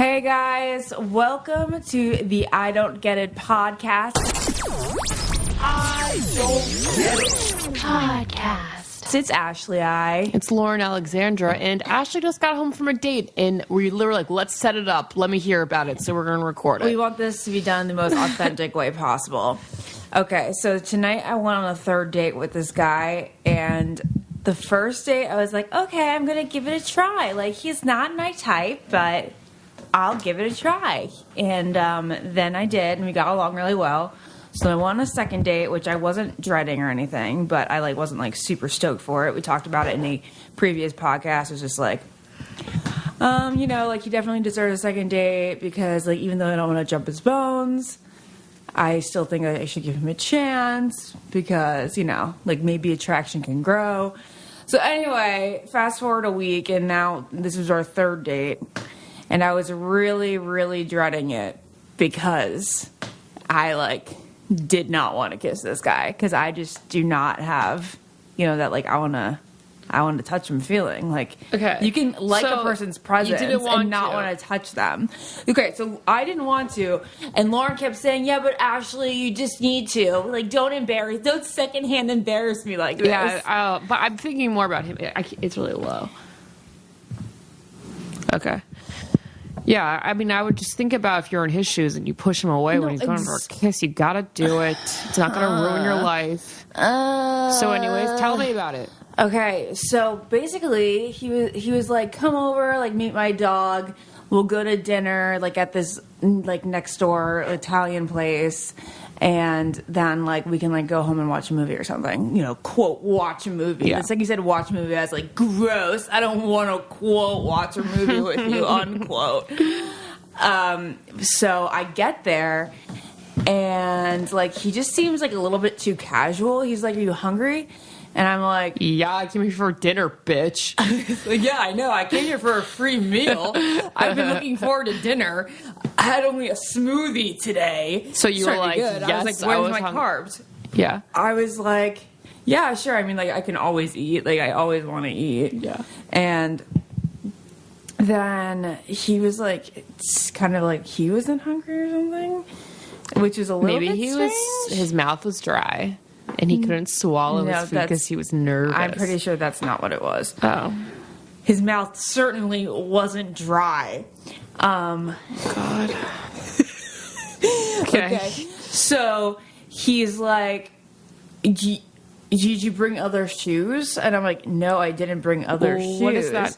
Hey guys, welcome to the I Don't Get It podcast. I Don't Get It Podcast. It's Ashley I. It's Lauren Alexandra, and Ashley just got home from a date, and we literally like, let's set it up. Let me hear about it, so we're going to record it. We want this to be done the most authentic way possible. Okay, so tonight I went on a third date with this guy, and the first date I was like, okay, I'm going to give it a try. Like, he's not my type, but I'll give it a try. And then I did, and we got along really well. So I went on a second date, which I wasn't dreading or anything, but I wasn't super stoked for it. We talked about it in the previous podcast. It was just he definitely deserves a second date because even though I don't want to jump his bones, I still think I should give him a chance because, maybe attraction can grow. So anyway, fast forward a week, and now this is our third date. And I was really, really dreading it because I, did not want to kiss this guy because I just do not have, that, I want to touch him feeling. Okay. You can a person's presence and not want to touch them. Okay, so I didn't want to. And Lauren kept saying, yeah, but Ashley, you just need to. Don't secondhand embarrass me like this. Yeah, but I'm thinking more about him. It's really low. Okay. Yeah, I would just think about if you're in his shoes and you push him away when he's going for a kiss. You gotta do it. It's not gonna ruin your life. So anyways, tell me about it. Okay, so basically he was like, come over, meet my dog. We'll go to dinner, at this, next door Italian place. And then, we can, go home and watch a movie or something. Quote, watch a movie. Yeah. The second you said watch a movie, I was gross. I don't want to, quote, watch a movie with you, unquote. So I get there, and, he just seems, a little bit too casual. He's like, are you hungry? And I'm like, yeah, I came here for dinner, bitch. Yeah, I know. I came here for a free meal. I've been looking forward to dinner. I had only a smoothie today. So you were like, good. yes, I was where's my carbs? Yeah. I was like, yeah, sure. I mean, I can always eat. I always want to eat. Yeah. And then he was it's kind of he wasn't hungry or something, which is a little bit strange. His mouth was dry. And he couldn't swallow his food because he was nervous. I'm pretty sure that's not what it was. Oh. His mouth certainly wasn't dry. God. Okay. So he's like, did you bring other shoes? And I'm like, no, I didn't bring other shoes. What is that?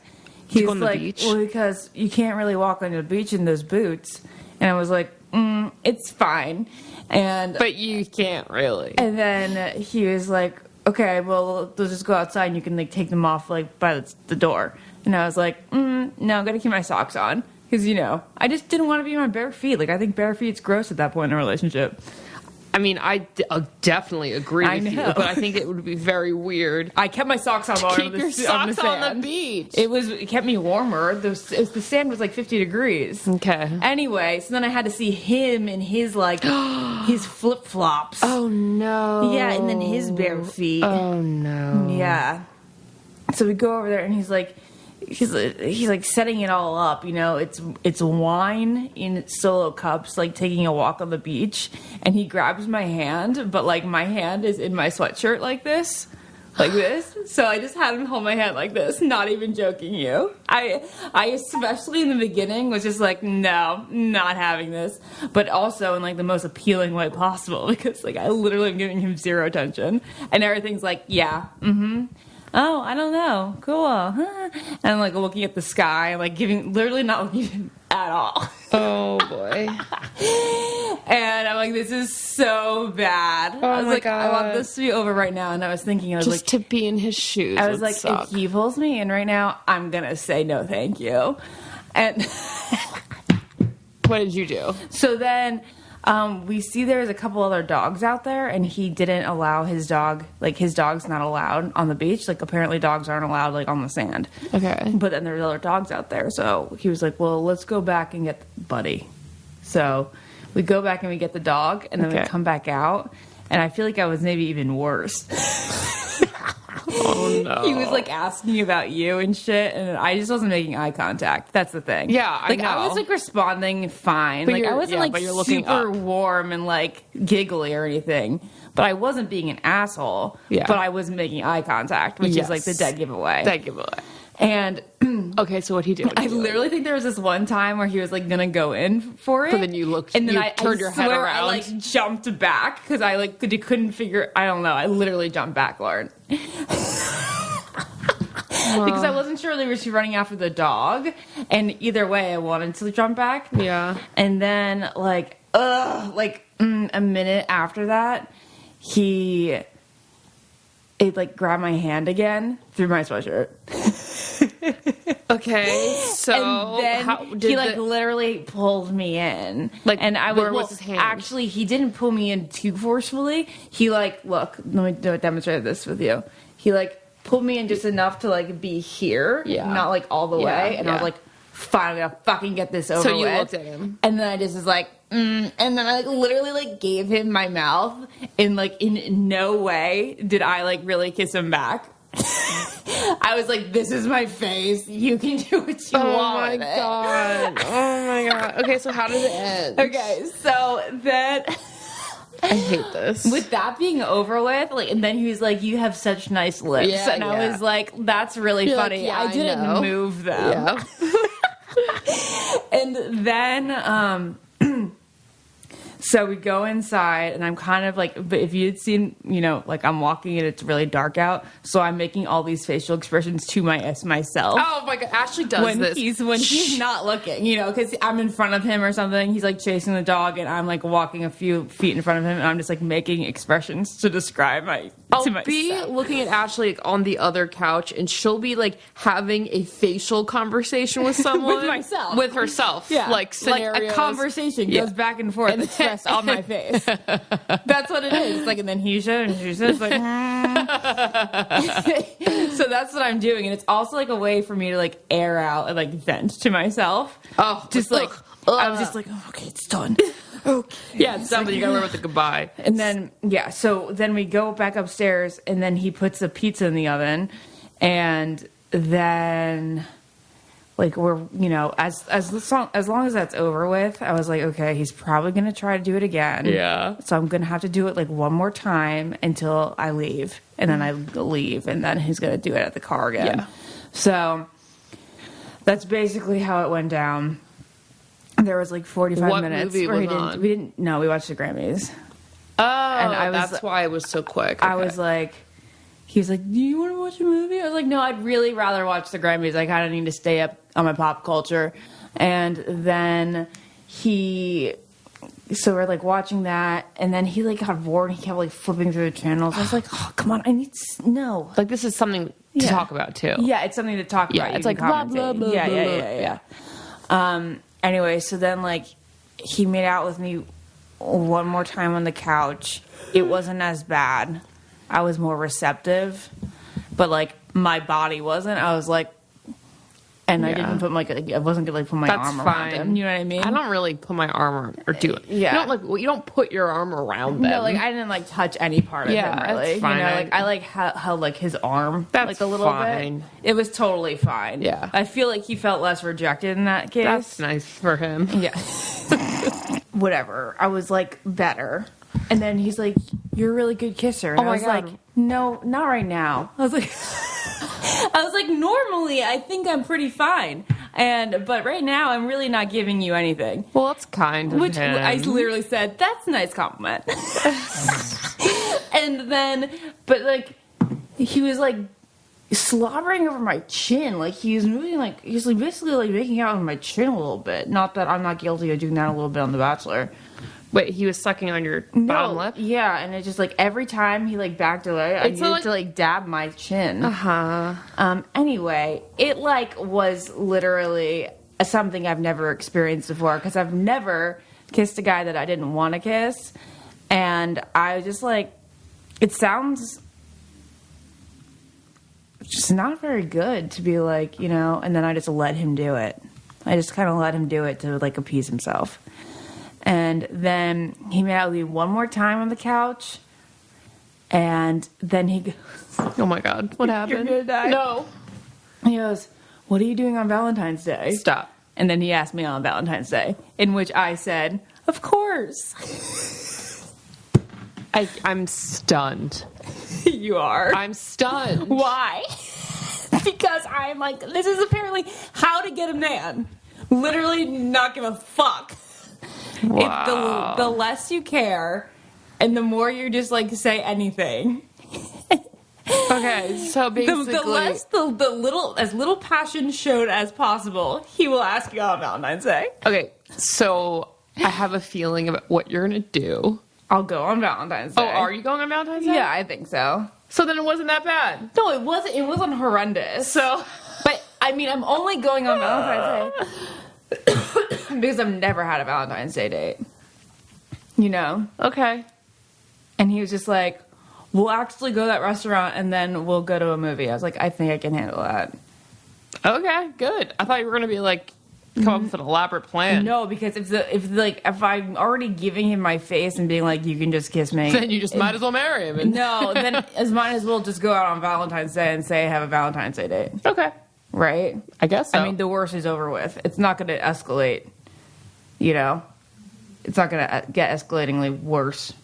He's on the beach? Well, because you can't really walk on the beach in those boots. And I was like, it's fine. But you can't really. And then he was like, okay, well, let's just go outside and you can take them off by the door. And I was like, no, I'm going to keep my socks on. Because, I just didn't want to be in my bare feet. I think bare feet's gross at that point in a relationship. I mean, I definitly agree with you, but I think it would be very weird. I kept my socks on while keep your socks on the beach. It kept me warmer. The sand was 50 degrees. Okay. Anyway, so then I had to see him in his his flip flops. Oh no. Yeah, and then his bare feet. Oh no. Yeah. So we go over there, and he's setting it all up. It's wine in solo cups, taking a walk on the beach, and he grabs my hand, but my hand is in my sweatshirt like this. So I just had him hold my hand like this, not even joking you. I especially in the beginning was just no, not having this, but also in the most appealing way possible because I literally am giving him zero attention, and everything's yeah, oh, I don't know. Cool. Huh? And I'm looking at the sky, literally not looking at all. Oh boy. And I'm this is so bad. Oh, I was God. I want this to be over right now. And I was thinking, just to be in his shoes. I was if he pulls me in right now, I'm gonna say no, thank you. And what did you do? So then we see there's a couple other dogs out there, and he didn't allow his dog, his dog's not allowed on the beach. Apparently dogs aren't allowed, on the sand. Okay. But then there's other dogs out there. So he was well, let's go back and get Buddy. So we go back and we get the dog, and then we come back out, and I feel I was maybe even worse. Oh No. He was like asking about you and shit, and I just wasn't making eye contact. That's the thing. Yeah, I know. I was like responding fine. But like I wasn't but you're looking super up. warm and like giggly or anything. But I wasn't being an asshole. Yeah. But I wasn't making eye contact, which is like the dead giveaway. Dead giveaway. And Okay, so what'd he do? I literally think there was this one time where he was like gonna go in for it, But then you looked, and then you I turned your head swear around. I like jumped back because I like couldn't figure. I don't know. I literally jumped back, Lauren, because I wasn't sure they were running after the dog, and either way, I wanted to jump back. Yeah. And then a minute after that, it like grabbed my hand again through my sweatshirt. Okay, so And then how did he literally pulled me in. Like, and I where was his hand? Actually, he didn't pull me in too forcefully. He look, let me demonstrate this with you. He pulled me in just enough to be here, not all the way. And I was like, fine, I'm gonna fucking get this over with. So you looked at him, and then I just was like, and then I literally gave him my mouth, and in no way did I really kiss him back. I was like, this is my face. You can do what you want. Oh my god. Oh my god. Okay, so how did it end? Okay, so then I hate this. with that being over with, and then he was like, you have such nice lips. Yeah, and I yeah. was like, that's really You're funny. like, yeah, I didn't know. move them. Yeah. And then so we go inside, and I'm kind of but if you had seen, I'm walking and it's really dark out, so I'm making all these facial expressions to myself. Oh my god, Ashley does when this. he's not looking, because I'm in front of him or something. He's chasing the dog, and I'm walking a few feet in front of him, and I'm just making expressions to describe to myself. Be looking at Ashley on the other couch, and she'll be having a facial conversation with someone with herself, scenarios. A conversation goes back and forth, expressed on my face. That's what it is. And then he said, and she says, So that's what I'm doing, and it's also a way for me to air out and vent to myself. Oh, just I was just oh, okay, it's done. Okay. Yeah, it's done, but you gotta remember the goodbye. And then so then we go back upstairs, and then he puts the pizza in the oven, and then we're as long as that's over with, I was like, okay, he's probably gonna try to do it again. Yeah. So I'm gonna have to do it one more time until I leave, and then I leave, and then he's gonna do it at the car again. Yeah. So that's basically how it went down. There was 45 What minutes movie where was on? we didn't. No, we watched the Grammys. Oh, And I was- that's why it was so quick. I Okay. was he was like, do you want to watch a movie? I was like, no, I'd really rather watch the Grammys. I kind of need to stay up on my pop culture. And then so we're watching that, and then he got bored, and he kept flipping through the channels. I was like, oh, come on, I need to know. this is something to Yeah. talk about too. Yeah, it's something to talk about. Yeah, You it's can blah, blah, commentate. blah, yeah, blah, yeah. Anyway, so then he made out with me one more time on the couch. It wasn't as bad. I was more receptive, but my body wasn't. I was and I Yeah. didn't put I wasn't gonna put my That's arm around fine. him. You know what I mean? I don't really put my arm around or do it. Yeah. You don't put your arm around them. No, I didn't touch any part of Yeah, him really. that's fine. I held his arm That's a little fine. bit. It was totally fine. Yeah. I feel he felt less rejected in that case. That's nice for him. Yeah. Whatever. I was better. And then he's like, you're a really good kisser. And Oh I my was God. like, no, not right now. I was like, normally I think I'm pretty fine. But right now I'm really not giving you anything. Well, that's kind of Which him. I literally said, that's a nice compliment. And then, but he was slobbering over my chin. He was moving he's basically making out with my chin a little bit. Not that I'm not guilty of doing that a little bit on The Bachelor. Wait, he was sucking on your bottom lip? Yeah, and it just every time he backed away, I needed to dab my chin. Anyway, it was literally something I've never experienced before, because I've never kissed a guy that I didn't want to kiss, and I was just it sounds just not very good to be and then I just let him do it. I just kind of let him do it to appease himself. And then he made out with me one more time on the couch. And then he goes, Oh my God. What happened? You're gonna die. No. He goes, what are you doing on Valentine's Day? Stop. And then he asked me on Valentine's Day, in which I said, of course. I'm stunned. You are. I'm stunned. Why? Because I'm like, this is apparently how to get a man. Literally not give a fuck. Wow. If the less you care and the more you just like say anything. Okay, so basically... The less, the little, as little passion showed as possible, he will ask you on Valentine's Day. Okay, so I have a feeling about what you're going to do. I'll go on Valentine's Day. Oh, are you going on Valentine's Day? Yeah, I think so. So then it wasn't that bad. No, it wasn't. It wasn't horrendous. So... But, I mean, I'm only going on Valentine's Day because I've never had a Valentine's Day date. You know? Okay. And he was just like, we'll actually go to that restaurant and then we'll go to a movie. I was like, I think I can handle that. Okay, good. I thought you were going to be like, come up with an elaborate plan. No, because if I'm already giving him my face and being like, you can just kiss me. Then you just might as well marry him. No, then might as well just go out on Valentine's Day and say, have a Valentine's Day date. Okay. Right? I guess so. I mean, the worst is over with. It's not going to escalate, you know? It's not going to get escalatingly worse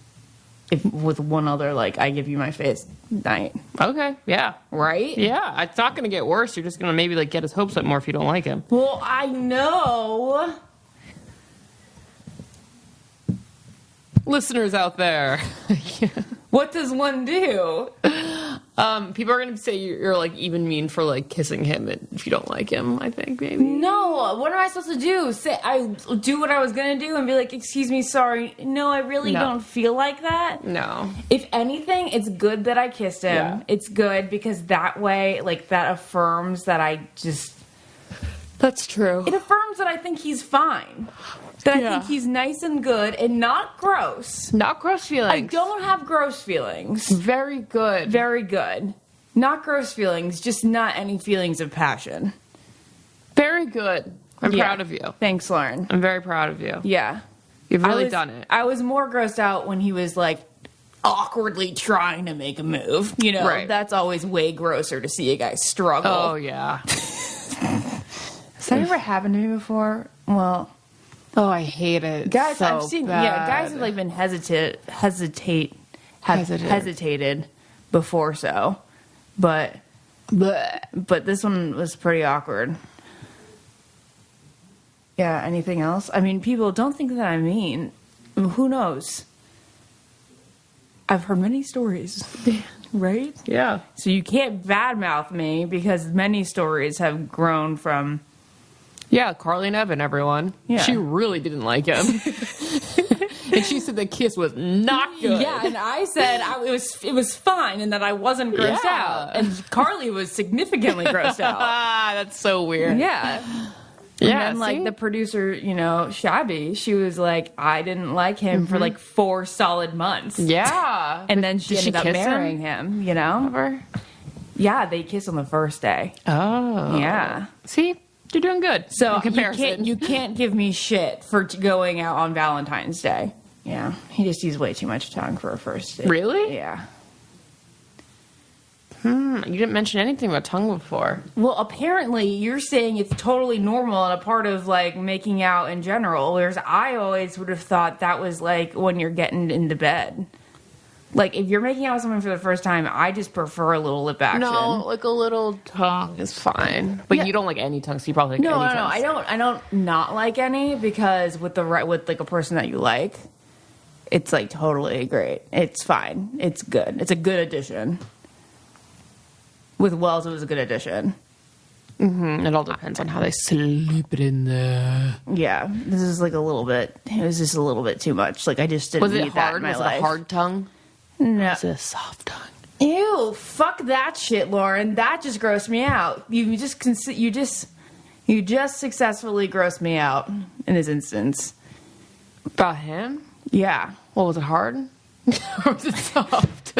if with one other, like, I give you my face night. Okay, yeah. Right? Yeah, it's not going to get worse. You're just going to maybe like get his hopes up more if you don't like him. Well, I know. Listeners out there. What does one do? People are going to say you're like even mean for like kissing him if you don't like him, I think maybe. No, what am I supposed to do? Say I do what I was going to do and be like, excuse me, sorry. No, I really don't feel like that. No. If anything, it's good that I kissed him. Yeah. It's good because that way, like, that affirms that I just... That's true. It affirms that I think he's fine. That I think he's nice and good and not gross. Not gross feelings. I don't have gross feelings. Very good. Very good. Not gross feelings, just not any feelings of passion. Very good. I'm proud of you. Thanks, Lauren. I'm very proud of you. Yeah. You've really done it. I was more grossed out when he was, like, awkwardly trying to make a move. You know, that's always way grosser to see a guy struggle. Oh, yeah. Has that ever happened to me before? Well... Oh, I hate it. Guys, so I've seen bad. guys have like been hesitated before but this one was pretty awkward. Yeah, anything else? I mean, people don't think that I'm mean. Who knows? I've heard many stories, right? Yeah. So you can't badmouth me because many stories have grown from... Yeah, Carly and Evan, everyone. Yeah. She really didn't like him. And she said the kiss was not good. Yeah, and I said it was fine and that I wasn't grossed out. And Carly was significantly grossed out. That's so weird. Yeah. Yeah, and then, like, the producer, you know, Shabby, she was like, I didn't like him for, like, 4 solid months. Yeah. And then she ended up kiss marrying him, you know? Ever? Yeah, they kissed on the first day. Oh. Yeah. See? You're doing good. So in comparison. you can't give me shit for going out on Valentine's Day. Yeah. He just used way too much tongue for a first date. Really? Yeah. You didn't mention anything about tongue before. Well, apparently you're saying it's totally normal and a part of, like, making out in general, whereas I always would have thought that was, like, when you're getting into bed. Like, if you're making out with someone for the first time, I just prefer a little lip action. No, like a little tongue is fine. But you don't like any tongue, so you probably like any tongues. I don't not like any because with like a person that you like, it's like totally great. It's fine. It's good. It's a good addition. With Wells, it was a good addition. Mm-hmm. It all depends on how they slip it in there. Yeah, this is like a little bit. It was just a little bit too much. Like I just didn't need that in my life. Was it a hard tongue? No. Was it a soft tongue? Ew! Fuck that shit, Lauren. That just grossed me out. You just successfully grossed me out in this instance. About him? Yeah. Well, was it hard? Or was it soft?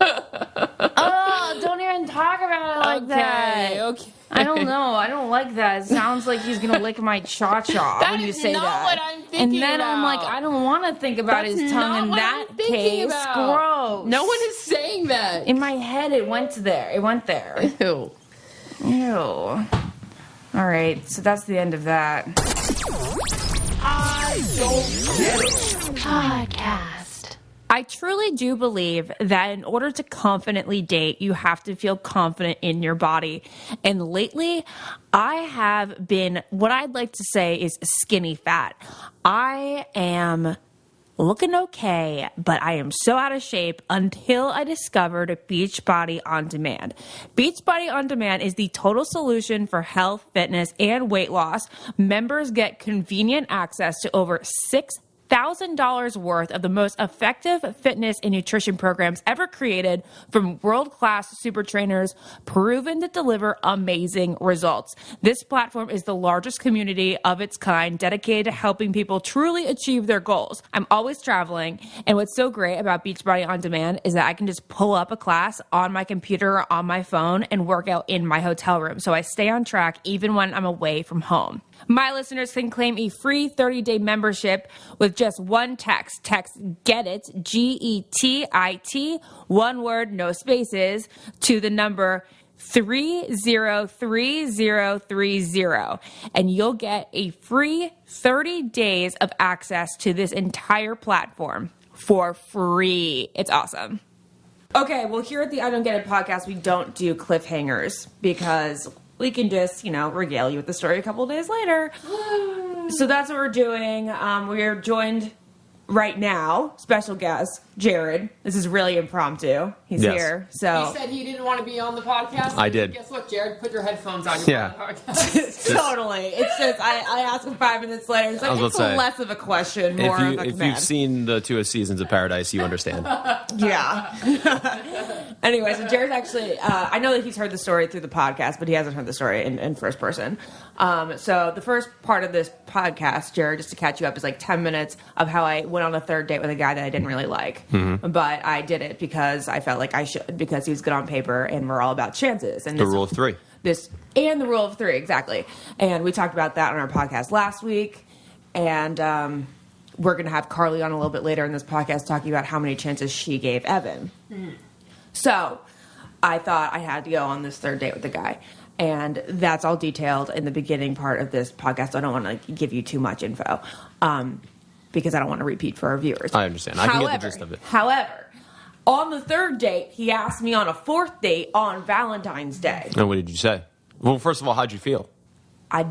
Oh, don't even talk about it like that. Okay. I don't know. I don't like that. It sounds like he's gonna lick my cha-cha when you say that. That's not what I'm thinking And then about. I'm like, I don't want to think about That's his not tongue in what that I'm thinking case. about. Gross. No one is saying that. In my head, it went there. It went there. Ew. Ew. All right, so that's the end of that. I don't get it. Podcast. I truly do believe that in order to confidently date, you have to feel confident in your body. And lately, I have been, what I'd like to say is skinny fat. I am looking okay, but I am so out of shape until I discovered Beachbody On Demand. Beachbody On Demand is the total solution for health, fitness, and weight loss. Members get convenient access to over $6,000 worth of the most effective fitness and nutrition programs ever created from world-class super trainers proven to deliver amazing results. This platform is the largest community of its kind dedicated to helping people truly achieve their goals. I'm always traveling, and what's so great about Beachbody On Demand is that I can just pull up a class on my computer or on my phone and work out in my hotel room, so I stay on track even when I'm away from home. My listeners can claim a free 30-day membership with just one text. Text GETIT, GETIT, one word, no spaces, to the number 303030, and you'll get a free 30 days of access to this entire platform for free. It's awesome. Okay, well, here at the I Don't Get It podcast, we don't do cliffhangers because we can just, regale you with the story a couple days later. So that's what we're doing. We are joined right now, special guest, Jared. This is really impromptu. He's here. So He said he didn't want to be on the podcast. I did. Guess what, Jared? Put your headphones on. Yeah. On the podcast. totally. It's just, I asked him 5 minutes later. It's like, it's less of a question, more of a command. If you've seen the 2 seasons of Paradise, you understand. Yeah. Anyway, so Jared's actually, I know that he's heard the story through the podcast, but he hasn't heard the story in first person. So the first part of this podcast, Jared, just to catch you up, is like 10 minutes of how I went on a third date with a guy that I didn't really like. Mm-hmm. But I did it because I felt like I should, because he was good on paper and we're all about chances. And The rule of 3. And the rule of 3, exactly. And we talked about that on our podcast last week. And we're going to have Carly on a little bit later in this podcast talking about how many chances she gave Evan. Mm. So I thought I had to go on this third date with the guy. And that's all detailed in the beginning part of this podcast. So I don't want to give you too much info because I don't want to repeat for our viewers. I understand. I can get the gist of it. However, on the third date, he asked me on a fourth date on Valentine's Day. And what did you say? Well, first of all, how'd you feel? I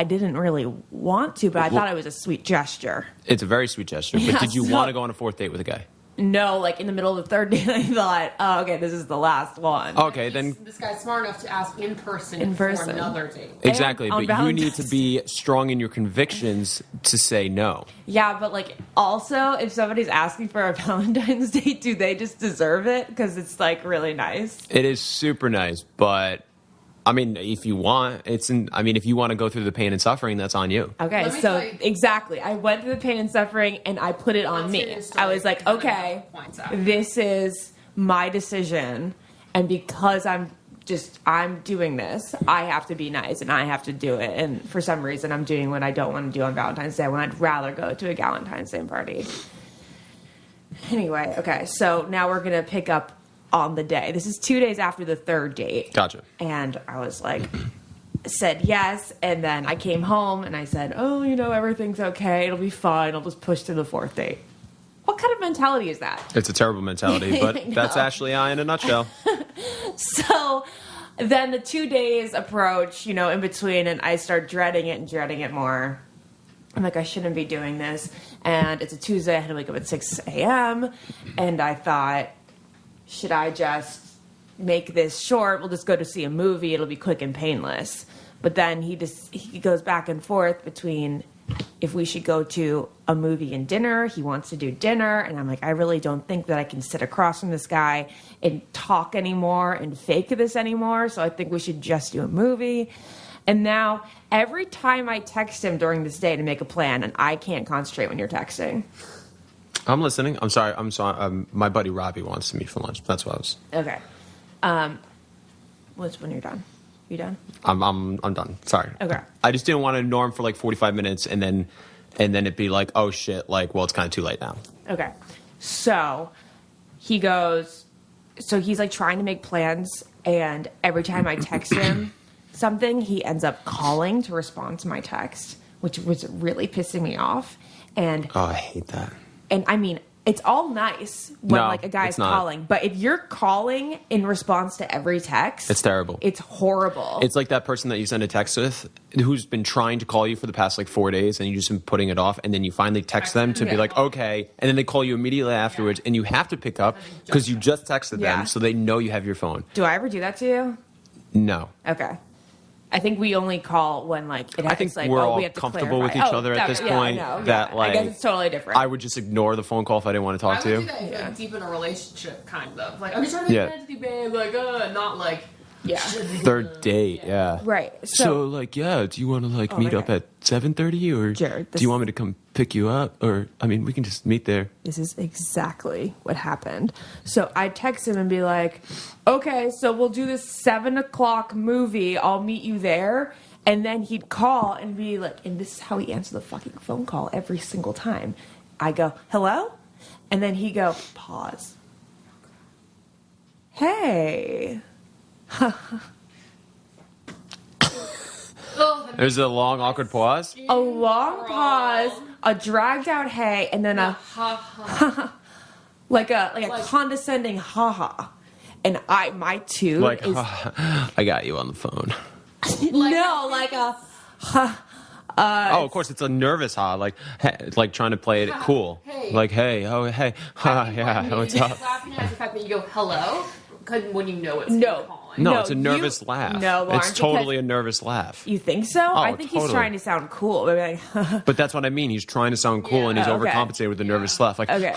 didn't really want to, but I thought it was a sweet gesture. It's a very sweet gesture. But Yeah, did you want to go on a fourth date with a guy? No, like in the middle of the third date, I thought, oh, okay, this is the last one. Okay, then This guy's smart enough to ask in person for another date. exactly. on But you need Valentine's to be strong in your convictions to say no. Yeah, but like also, if somebody's asking for a Valentine's date, do they just deserve it? Because it's like really nice. It is super nice, but I mean, if you want, if you want to go through the pain and suffering, that's on you. Okay, Let me so tell you- exactly. I went through the pain and suffering and I put it on Let's hear me. your story, I was like, because then okay, it points out. this is my decision. And because I'm doing this, I have to be nice and I have to do it. And for some reason, I'm doing what I don't want to do on Valentine's Day when I'd rather go to a Valentine's Day party. Anyway, okay, so now we're going to pick up on the day. This is 2 days after the third date. Gotcha. And I was like, said yes. And then I came home and I said, oh, everything's okay. It'll be fine. I'll just push to the fourth date. What kind of mentality is that? It's a terrible mentality, but that's Ashley I in a nutshell. So then the 2 days approach, in between, and I start dreading it more. I'm like, I shouldn't be doing this. And it's a Tuesday. I had to wake up at 6 a.m. And I thought, should I just make this short? We'll just go to see a movie. It'll be quick and painless. But then he goes back and forth between if we should go to a movie and dinner. He wants to do dinner. And I'm like, I really don't think that I can sit across from this guy and talk anymore and fake this anymore. So I think we should just do a movie. And now every time I text him during this day to make a plan, and I can't concentrate when you're texting. I'm listening. I'm sorry. My buddy Robbie wants to meet for lunch. That's what I was. Okay. What's when you're done? You done? I'm done. Sorry. Okay. I just didn't want to ignore him for like 45 minutes and then it'd be like, oh shit, like, well, it's kind of too late now. Okay. So he goes, so he's like trying to make plans, and every time I text him something, he ends up calling to respond to my text, which was really pissing me off. And Oh, I hate that. And I mean, it's all nice when No, like a guy's it's not. calling, but if you're calling in response to every text, It's terrible. It's horrible. It's like that person that you send a text with who's been trying to call you for the past like 4 days and you just been putting it off, and then you finally text them to be like, okay, and then they call you immediately afterwards and you have to pick up because you just texted Yeah. them, so they know you have your phone. Do I ever do that to you? No. Okay. I think we only call when like it I think it's like, we're oh, all we have to comfortable with clarify. each other at this yeah, point I know, that yeah. like I guess it's totally different. I would just ignore the phone call if I didn't want to talk I to would you. do that if you're like, deep in a relationship, kind of. Like, I'm just trying to Yeah. make friends with you, babe. Like, not like... yeah. Third date, yeah. Right. So like, yeah, do you want to like meet my up God. at 7:30 or Jared, do you want me to come pick you up, or I mean, we can just meet there. This is exactly what happened. So I text him and be like, okay, so we'll do this 7:00 movie. I'll meet you there. And then he'd call and be like, and this is how he answered the fucking phone call every single time. I go, hello? And then he go, pause. Hey. There's a long awkward pause. A long pause, a dragged out hey, and then a like a condescending ha. And my tune Like, is I got you on the phone. no, like a Oh, of course, it's a nervous ha, like like trying to play it cool. Hey. Like, hey, oh, hey, ha, yeah, what's up? Laughing at the fact that you go, hello? Because when you know it's No. calling. No, No, it's a you- nervous laugh. No, Lauren, it's totally because- a nervous laugh. You think so? I think he's totally. trying to sound cool. Maybe like, But that's what I mean. He's trying to sound cool, and he's Oh, okay. overcompensating with a nervous laugh. Like, Okay.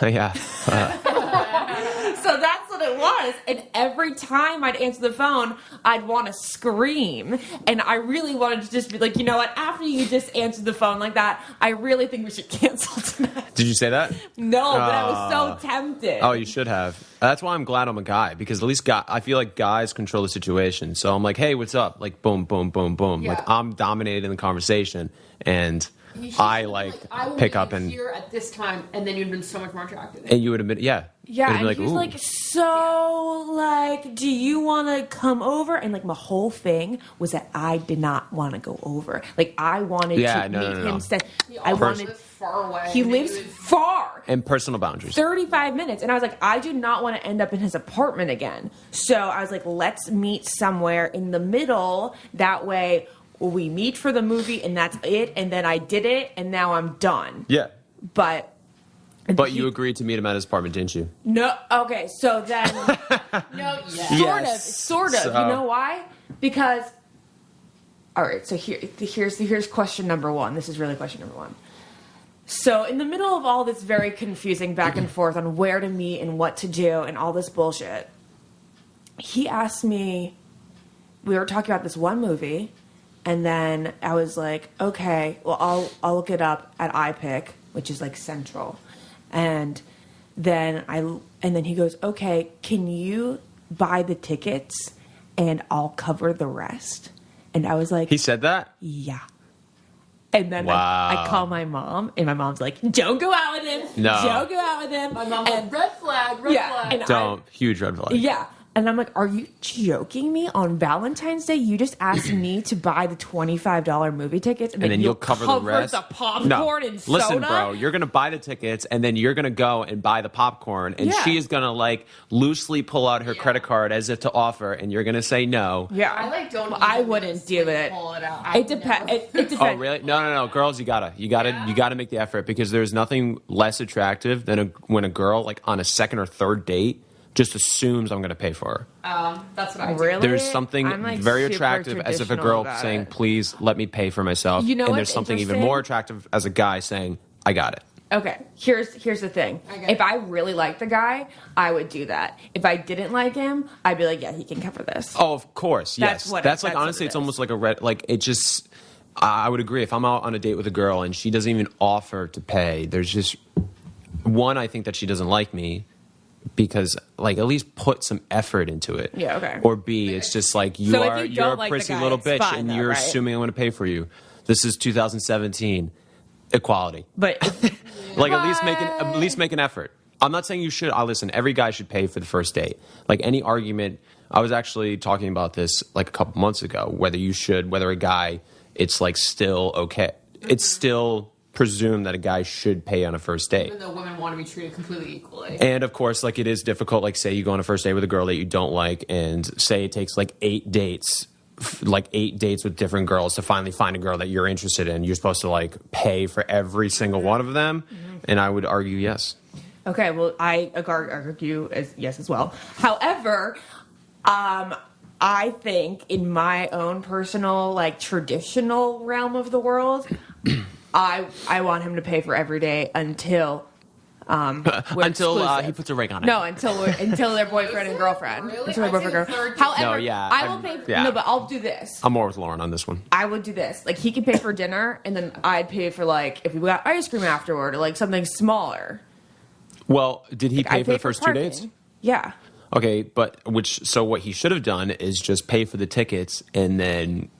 yeah. so that's what it was. And every time I'd answer the phone, I'd want to scream. And I really wanted to just be like, you know what? After you just answered the phone like that, I really think we should cancel tonight. Did you say that? No, but I was so tempted. Oh, you should have. That's why I'm glad I'm a guy, because at least I feel like guys control the situation. So I'm like, hey, what's up? Like, boom, boom, boom, boom. Yeah. Like, I'm dominating the conversation, and You should I have like been I will pick meet up you and here at this time, and then you'd have been so much more attractive. and you would have been Yeah, It'd and be he's ooh. like, so, like, do you want to come over? And, like, my whole thing was that I did not want to go over. Like, I wanted to no, meet no, no. him. He I also wanted. lives far away. He and lives would- far. and personal boundaries. 35 minutes. And I was like, I do not want to end up in his apartment again. So I was like, let's meet somewhere in the middle. That way we meet for the movie and that's it. And then I did it and now I'm done. Yeah. But You agreed to meet him at his apartment, didn't you? no, okay. So then No, yeah. Yes. sort of. So- You know why? Because, all right. So here's question number one. This is really question number one. So in the middle of all this very confusing back and forth on where to meet and what to do and all this bullshit, he asked me, we were talking about this one movie, and then I was like, okay, well, I'll look it up at iPick, which is like Central. And then he goes, okay, can you buy the tickets and I'll cover the rest? And I was like, He said that? yeah. And then Wow. I call my mom, and my mom's like, don't go out with him. No. Don't go out with him. My mom's and, like, red flag, red yeah, flag. and Don't. Huge red flag. yeah. And I'm like, are you joking me? On Valentine's Day, you just asked me to buy the $25 movie tickets, and And then you'll cover the rest. the popcorn and soda? Listen, bro, you're gonna buy the tickets, and then you're gonna go and buy the popcorn, and Yeah. she is gonna like loosely pull out her credit card as if to offer, and you're gonna say no. Yeah. I like don't. Well, I even wouldn't do like, it. Pull it out. It depends. It depends. Oh, really? No. Girls, you gotta make the effort, because there's nothing less attractive than when a girl, like on a second or third date, just assumes I'm gonna pay for her. That's what I do. Really? There's something I'm, like, very super attractive as if a traditional girl about saying, it. please let me pay for myself. You know and what's there's something even interesting? more attractive as a guy saying, I got it. Okay, here's the thing. Okay. If I really liked the guy, I would do that. If I didn't like him, I'd be like, yeah, he can cover this. Oh, of course, That's yes. what- That's like, that's what honestly, it it's is. almost like a red, like it just, I would agree. If I'm out on a date with a girl and she doesn't even offer to pay, there's just, one, I think that she doesn't like me. because like at least put some effort into it. Yeah, okay. Or B, it's just like So if you you're don't a like the prissy guy, little it's bitch fine and though, you're right? assuming I'm going to pay for you. This is 2017. Equality. But Like at least make an effort. I'm not saying you should. Listen, every guy should pay for the first date. Like any argument, I was actually talking about this like a couple months ago, whether a guy, it's like still okay. It's still presumed that a guy should pay on a first date. Even though women want to be treated completely equally. And of course, like it is difficult. Like say you go on a first date with a girl that you don't like, and say it takes like 8 dates with different girls to finally find a girl that you're interested in. You're supposed to like pay for every single one of them. And I would argue yes. okay, well, I argue as yes as well. However, I think in my own personal, like traditional realm of the world, I want him to pay for every day until we're exclusive. He puts a ring on it. No, until they're boyfriend and girlfriend. Really? Until they're boyfriend and I'd say girlfriend. third However, No, yeah, I will pay. yeah. No, but I'll do this. I'm more with Lauren on this one. I would do this. Like he could pay for dinner, and then I'd pay for like if we got ice cream afterward, or like something smaller. Well, did he pay I'd for the first 2 parking. dates? Yeah. Okay, but so what he should have done is just pay for the tickets, and then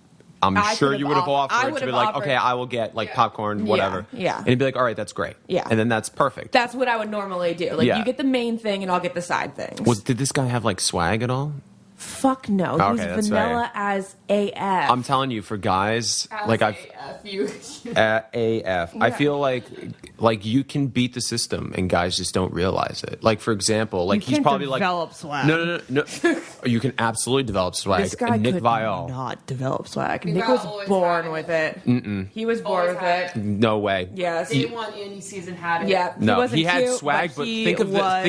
I'm I sure could've you would have I offered to would've be like, offered- okay, I will get like popcorn, whatever. Yeah. And he'd be like, all right, that's great. Yeah. And then that's perfect. That's what I would normally do. Like Yeah. you get the main thing, and I'll get the side things. Did this guy have like swag at all? Fuck no. Okay, He's that's vanilla as AF. I'm telling you, for guys, like AF. I feel like you can beat the system, and guys just don't realize it. Like for example, like You he's can't probably develop like swag. No. You can absolutely develop swag. This guy And Nick could Viall, not develop swag. Nick Viall was always born had with it. He was born Always with had it. no way. Yes. Day one Andy season had it. Yeah. No, wasn't he had cute, swag, but he think of the was swaggy.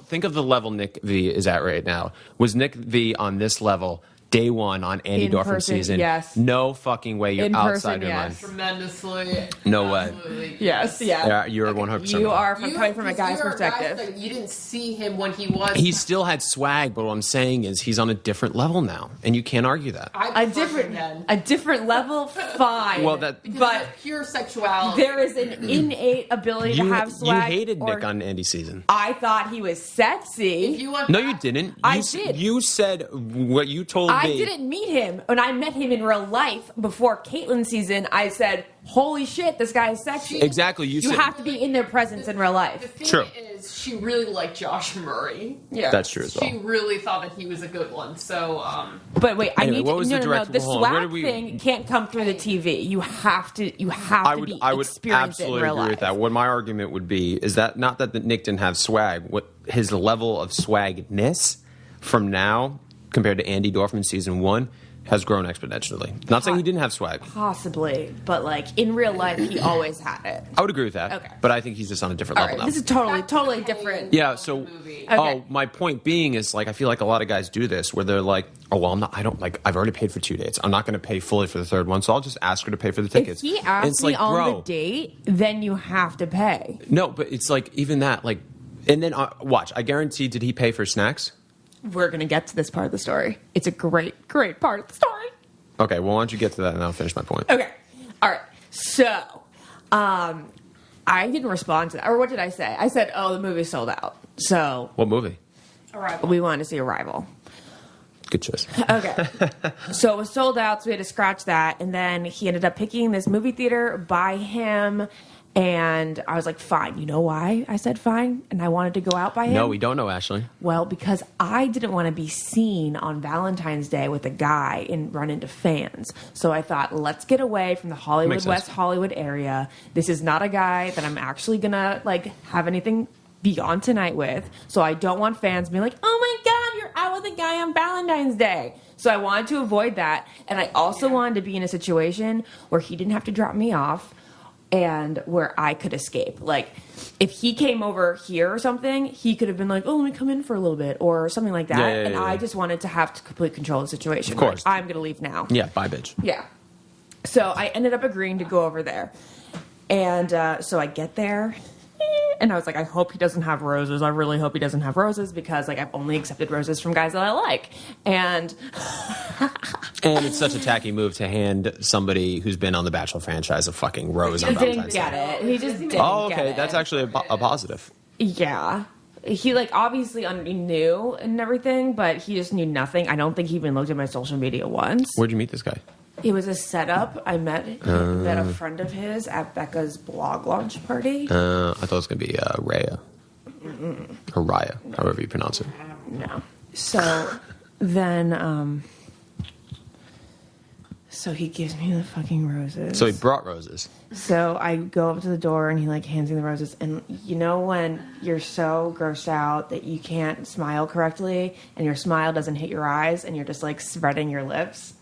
Think of the level Nick V is at right now. Was Nick V on this level day one on Andy In Dorfman person, season? yes. No fucking way. You're In outside person, your yes. mind. Tremendously. No way. Absolutely. Yes. Yeah. Yeah, you're 100%. You right. are coming from a guy's you're perspective. that you didn't see him when he was. He still had swag, but what I'm saying is he's on a different level now, and you can't argue that. I a prefer him then. different level, fine. Well, that- Because but of pure sexuality. there is an innate ability to have you swag. hated or- Nick on Andy's season. I thought he was sexy. If you want No, you didn't. I did. You said what you told I me. didn't meet him. When I met him in real life before Caitlin's season, I said, holy shit, this guy is sexy. Exactly. You said have to be in their presence in real The life. thing True. is, she really liked Josh Murray. Yeah. That's true as well. She really thought that he was a good one. So, But wait, I Anyway, need what to was no, the no, no. direct- The hold on, where swag did we- thing can't come through the TV. You have to I would experience it in absolutely real agree life. with that. What my argument would be is that not that Nick didn't have swag, what his level of swagness from now compared to Andy Dorfman season 1 has grown exponentially. Not saying he didn't have swag. Possibly, but like in real life, he always had it. I would agree with that. Okay. But I think he's just on a different All level right, now. this is totally different. Yeah, so Okay. oh, my point being is like I feel like a lot of guys do this where they're like, "Oh, well, I've already paid for 2 dates. I'm not going to pay fully for the third one, so I'll just ask her to pay for the If tickets." he And asks it's me like, on bro, the date, then you have to pay. no, but it's like even that like and then watch, I guarantee did he pay for snacks? We're gonna get to this part of the story. It's a great part of the story. Okay, well, why don't you get to that and I'll finish my point. Okay. All right. So, I didn't respond to that. Or what did I say? I said, oh, the movie's sold out. So, What movie? Arrival. we wanted to see Arrival. Good choice. Okay. So it was sold out, so we had to scratch that. And then he ended up picking this movie theater by him. And I was like, fine. You know why I said fine? And I wanted to go out by him? No, we don't know, Ashley. Well, because I didn't want to be seen on Valentine's Day with a guy and run into fans. So I thought, let's get away from the Hollywood, Makes sense. West Hollywood area. This is not a guy that I'm actually going to like have anything beyond tonight with. So I don't want fans being like, oh my God, you're out with a guy on Valentine's Day. So I wanted to avoid that. And I also wanted to be in a situation where he didn't have to drop me off and where I could escape. Like, if he came over here or something, he could have been like, oh, let me come in for a little bit or something like that. Yeah, and yeah. I just wanted to have complete control of the situation. Of course. Like, I'm going to leave now. Yeah, bye, bitch. Yeah. So I ended up agreeing to go over there. And so I get there. And I was like, I hope he doesn't have roses. I really hope he doesn't have roses because, like, I've only accepted roses from guys that I like. And And it's such a tacky move to hand somebody who's been on the Bachelor franchise a fucking rose on he didn't Valentine's get Day. it. He just didn't Oh, get okay. it. That's actually a positive. Yeah. he like obviously knew and everything, but he just knew nothing. I don't think he even looked at my social media once. Where'd you meet this guy? It was a setup. I met a friend of his at Becca's blog launch party. I thought it was going to be Raya. Or Raya, however you pronounce it. No. So then, so he gives me the fucking roses. So he brought roses. So I go up to the door and he like hands me the roses. And you know when you're so grossed out that you can't smile correctly and your smile doesn't hit your eyes and you're just like spreading your lips?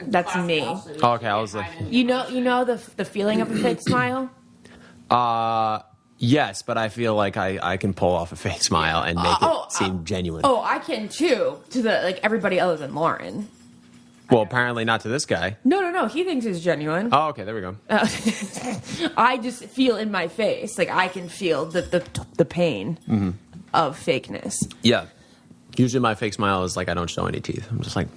That's me. Oh, okay, I was like, you know the feeling of a fake smile. yes, but I feel like I can pull off a fake smile and make it seem genuine. Oh, I can too. To the like everybody other than Lauren. Well, apparently not to this guy. No. He thinks it's genuine. Oh, okay, there we go. I just feel in my face, like I can feel the pain of fakeness. Yeah. Usually my fake smile is like I don't show any teeth. I'm just like.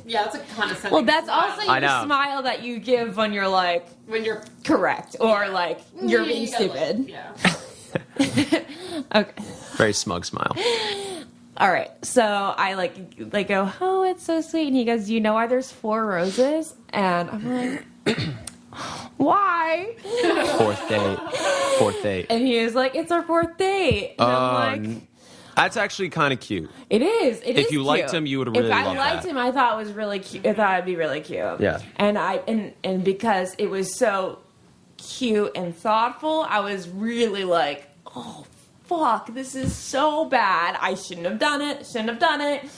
Yeah, that's a condescending. Well, that's smile. also your smile that you give when you're like when you're correct or like you're being stupid. Okay. Very smug smile. All right, so I like go, oh, it's so sweet, and he goes, do you know why there's 4 roses? And I'm like, why? Fourth date. And he was like, it's our 4th date. And I'm like, that's actually kind of cute. It is. If you liked him, you would really love that. If I liked him, I thought it was really cute. I thought it'd be really cute. Yeah. And because it was so cute and thoughtful, I was really like, oh, fuck, this is so bad. I shouldn't have done it.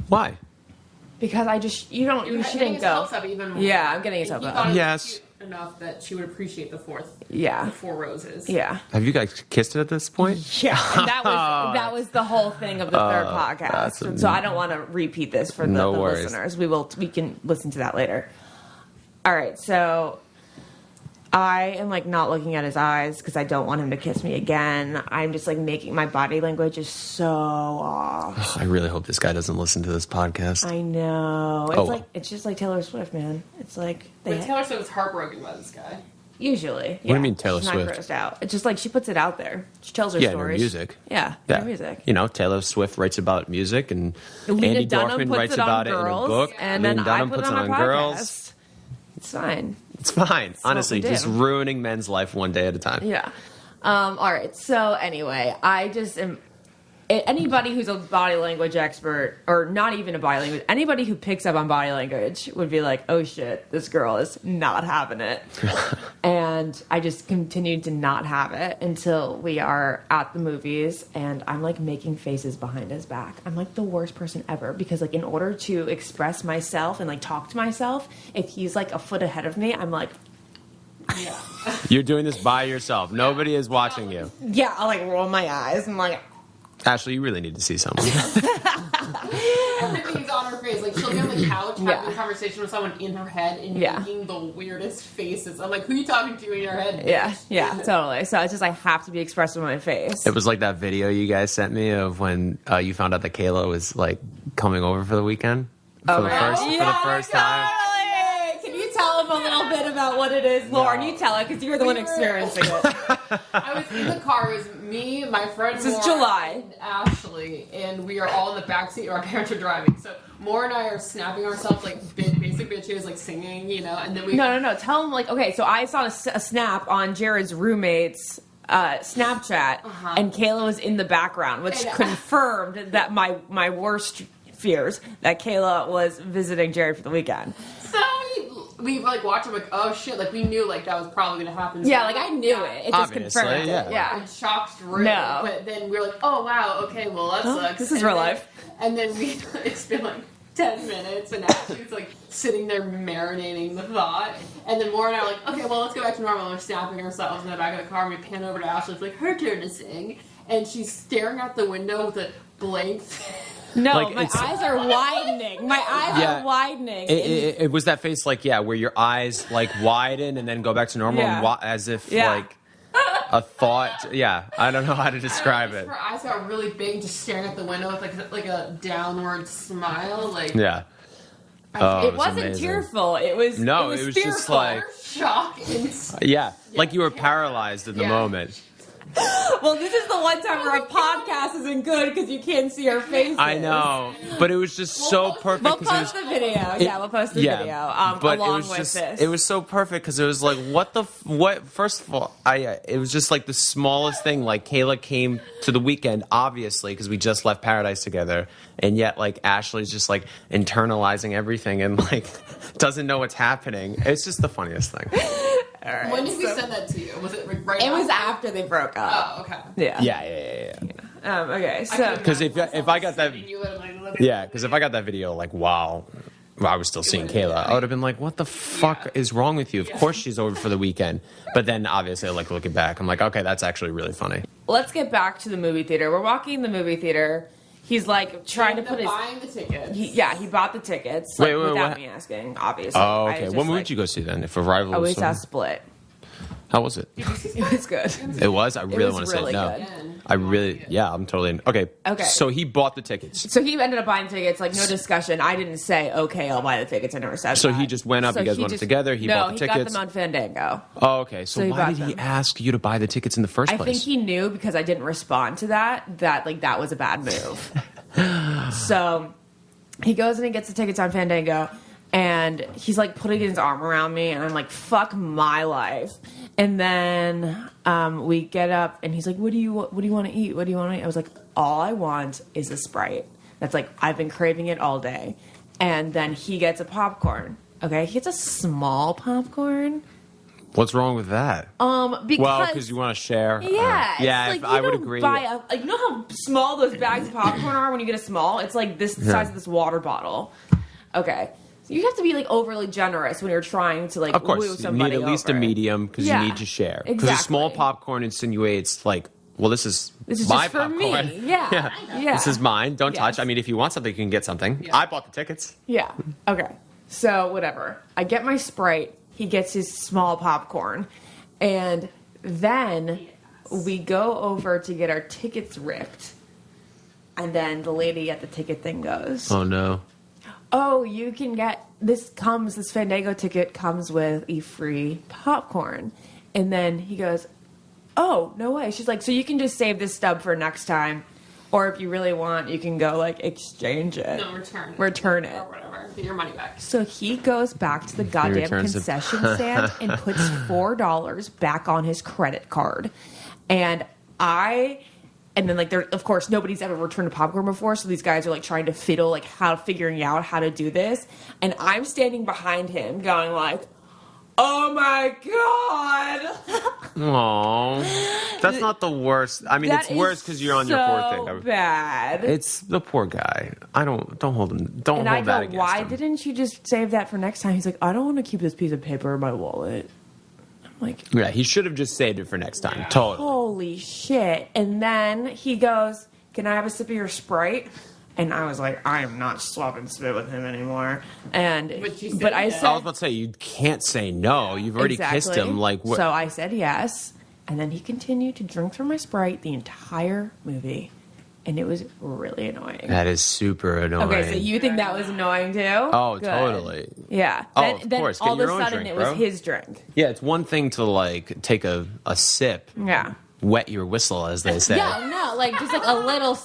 Why? Because I just you shouldn't go. Even more. Yeah, I'm getting yourself up. Yes. Enough that she would appreciate the 4 roses. Yeah. Have you guys kissed it at this point? Yeah. And that was the whole thing of the third podcast. So I don't want to repeat this for the listeners. We can listen to that later. All right. So I am like not looking at his eyes because I don't want him to kiss me again. I'm just like making my body language is so off. I really hope this guy doesn't listen to this podcast. I know. It's it's just like Taylor Swift, man. It's like Taylor Swift was heartbroken by this guy. Usually. What do you mean Taylor She's Swift? not grossed out. It's just like she puts it out there. She tells her stories. In her music. Yeah, her music. You know, Taylor Swift writes about music, and Lena Andy Dunham Dorfman puts writes it on about it in a girls, book. and Lena then Dunham I put puts it on it my on podcast. girls. It's fine. It's fine. Honestly, what we just do. ruining men's life one day at a time. Yeah. All right. So anyway, I just am. Anybody who's a body language expert, or not even a body language, anybody who picks up on body language would be like, oh shit, this girl is not having it. And I just continued to not have it until we are at the movies and I'm like making faces behind his back. I'm like the worst person ever because like in order to express myself and like talk to myself, if he's like a foot ahead of me, I'm like, Yeah. You're doing this by yourself. Nobody is watching you. yeah, I'll like roll my eyes and like, Ashley, you really need to see someone. Everything's on her face. Like, she'll be on the couch having a conversation with someone in her head and making the weirdest faces. I'm like, who are you talking to in your head? Yeah, totally. So it's just I have to be expressed with my face. It was like that video you guys sent me of when you found out that Kayla was like coming over for the weekend for the first time. Can you tell him a little bit about what it is, Lauren? You tell her because you were the one experiencing it. I was in the car. It was me, my friend This is Maura, July. and Ashley, and we are all in the backseat. Our parents are driving. So Maura and I are snapping ourselves like basic bitches, like singing, you know. And then we No. Tell him like okay. So I saw a snap on Jared's roommate's Snapchat, and Kayla was in the background, which confirmed that my worst fears that Kayla was visiting Jared for the weekend. So we like watched it like, oh shit, like we knew like that was probably gonna happen. Yeah, like I knew it. It just Obviously, confirmed it. Yeah. I'm shocked really. No. But then we were like, oh wow, okay, well that sucks. This is real life. And then it's been like 10 minutes and Ashley's like sitting there marinating the thought. And then Maura and I are like, okay, well let's go back to normal. And we're snapping ourselves in the back of the car and we pan over to Ashley. It's like her turn to sing. And she's staring out the window with a blank No, Like, my eyes are widening. My eyes are widening. It was that face like, where your eyes like widen and then go back to normal as if like a thought. Yeah, I don't know how to describe it. Her eyes got really big, just staring at the window with like a downward smile. Like Yeah. Oh, it wasn't amazing. tearful. It was just fearful. like shock and like you were paralyzed at the moment. Well, this is the one time where a podcast isn't good because you can't see our faces. I know, but it was just so perfect. We'll post the video. We'll post the video but along it was with just, this. It was so perfect because it was like, what? First of all, it was just like the smallest thing. Like Kayla came to the weekend, obviously, because we just left Paradise together, and yet like Ashley's just like internalizing everything and like doesn't know what's happening. It's just the funniest thing. All right, when did we send that to you? Was it right? It was after they broke up. Oh, okay. Yeah. Okay, so Because if I got that, because if I got that video like while I was still seeing Kayla, I would have been like, "What the fuck is wrong with you?" Of course she's over for the weekend, but then obviously, like looking back, I'm like, "Okay, that's actually really funny." let's get back to the movie theater. We're walking in the movie theater. He's like trying to put his. Buying the tickets. He bought the tickets. Like, Wait, without what? me asking, obviously. Oh, I okay. was What just movie like, did you go see then? If Arrival Oh, was we so... saw Split. How was it? It was good. It was? I really was want to really say no. good. I really, yeah, I'm totally in. Okay. So he bought the tickets. So he ended up buying tickets, like no discussion. I didn't say, okay, I'll buy the tickets. I never said So that. he just went up, you guys went up together, he bought the he got tickets. them on Fandango. Oh, okay. So he why bought did he them. ask you to buy the tickets in the first I place? think he knew because I didn't respond to that like that was a bad move. So he goes and he gets the tickets on Fandango, and he's like putting his arm around me, and I'm like, fuck my life. And then we get up, and he's like, what do you want to eat? What do you want to eat? I was like, all I want is a Sprite. That's like, I've been craving it all day. And then he gets a popcorn. Okay, he gets a small popcorn. What's wrong with that? Because you want to share. Yeah, Yeah, like, I would agree. You know how small those bags of popcorn are when you get a small? It's like this size of this water bottle. Okay. So you have to be like overly generous when you're trying to like Of course, woo you somebody need at least over. a medium because Yeah, you need to share. Because exactly. a small popcorn insinuates like, well, this is just my for popcorn. me. Yeah. This is mine. Don't Yes. touch. I mean, if you want something, you can get something. Yeah. I bought the tickets. Yeah. Okay. So whatever. I get my Sprite. He gets his small popcorn. And then we go over to get our tickets ripped. And then the lady at the ticket thing goes, Oh no. oh, you can get this Fandango ticket comes with a free popcorn. And then he goes, oh, no way. She's like, so you can just save this stub for next time. Or if you really want, you can go like exchange it. No, return it. Return it. Or whatever. Get your money back. So he goes back to the goddamn returns it. concession stand and puts $4 back on his credit card. And then like there, of course, nobody's ever returned a popcorn before, so these guys are like trying to fiddle like figuring out how to do this. And I'm standing behind him, going like, "Oh my god!" Aww. That's not the worst. I mean, it's worse because you're on your fourth so thing. bad. It's the poor guy. Don't hold him. Don't And hold I that go, against "Why him. didn't you just save that for next time?" He's like, "I don't want to keep this piece of paper in my wallet." I'm like, Yeah, he should have just saved it for next time. Totally. holy shit. And then he goes, can I have a sip of your Sprite? And I was like, I am not swapping spit with him anymore. But you said I yes. said, I was about to say, you can't say no. You've already kissed him. Like, what? So I said yes. And then he continued to drink from my Sprite the entire movie. And it was really annoying. That is super annoying. Okay, so you think that was annoying too? Oh, Good. totally. Yeah. Oh, Then, of then course. Get all of your a own sudden drink, it was bro. his drink. Yeah, it's one thing to like take a sip, Yeah. wet your whistle, as they say. Yeah, no, like just like a little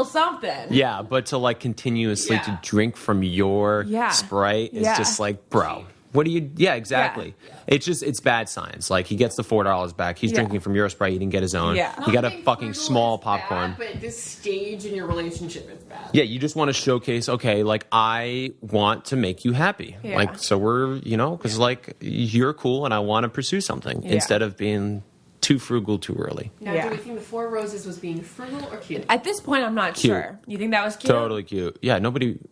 something. Yeah, but to like continuously to Yeah. drink from your Yeah. Sprite is Yeah. just like, bro, what do you? Yeah, exactly. It's bad science. Like he gets the $4 back. He's Yeah. drinking from your Sprite. He didn't get his own. Yeah. He got a Not fucking being small frugal is popcorn. bad, but this stage in your relationship is bad. Yeah, you just want to showcase, okay, like I want to make you happy. Yeah. Like, so we're, because like you're cool and I want to pursue something Yeah. instead of being too frugal too early. Now, Yeah. do we think the Four Roses was being frugal or cute? At this point, I'm not Cute. sure. You think that was cute? Totally cute. Yeah,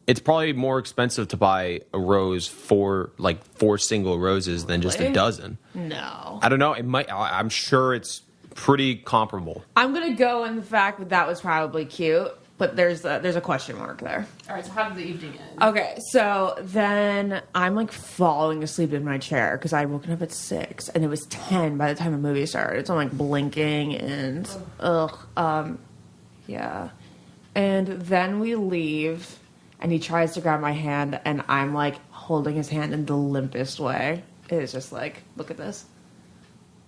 it's probably more expensive to buy a rose for like 4 single roses than just a Really? dozen. No. I don't know. I'm sure it's pretty comparable. I'm gonna go in the fact that was probably cute, but there's a question mark there. All right, so how did the evening end? Okay, so then I'm like falling asleep in my chair because I woken up at 6 and it was 10 by the time the movie started. So I'm like blinking and yeah. And then we leave and he tries to grab my hand and I'm like holding his hand in the limpest way. It is just like, look at this.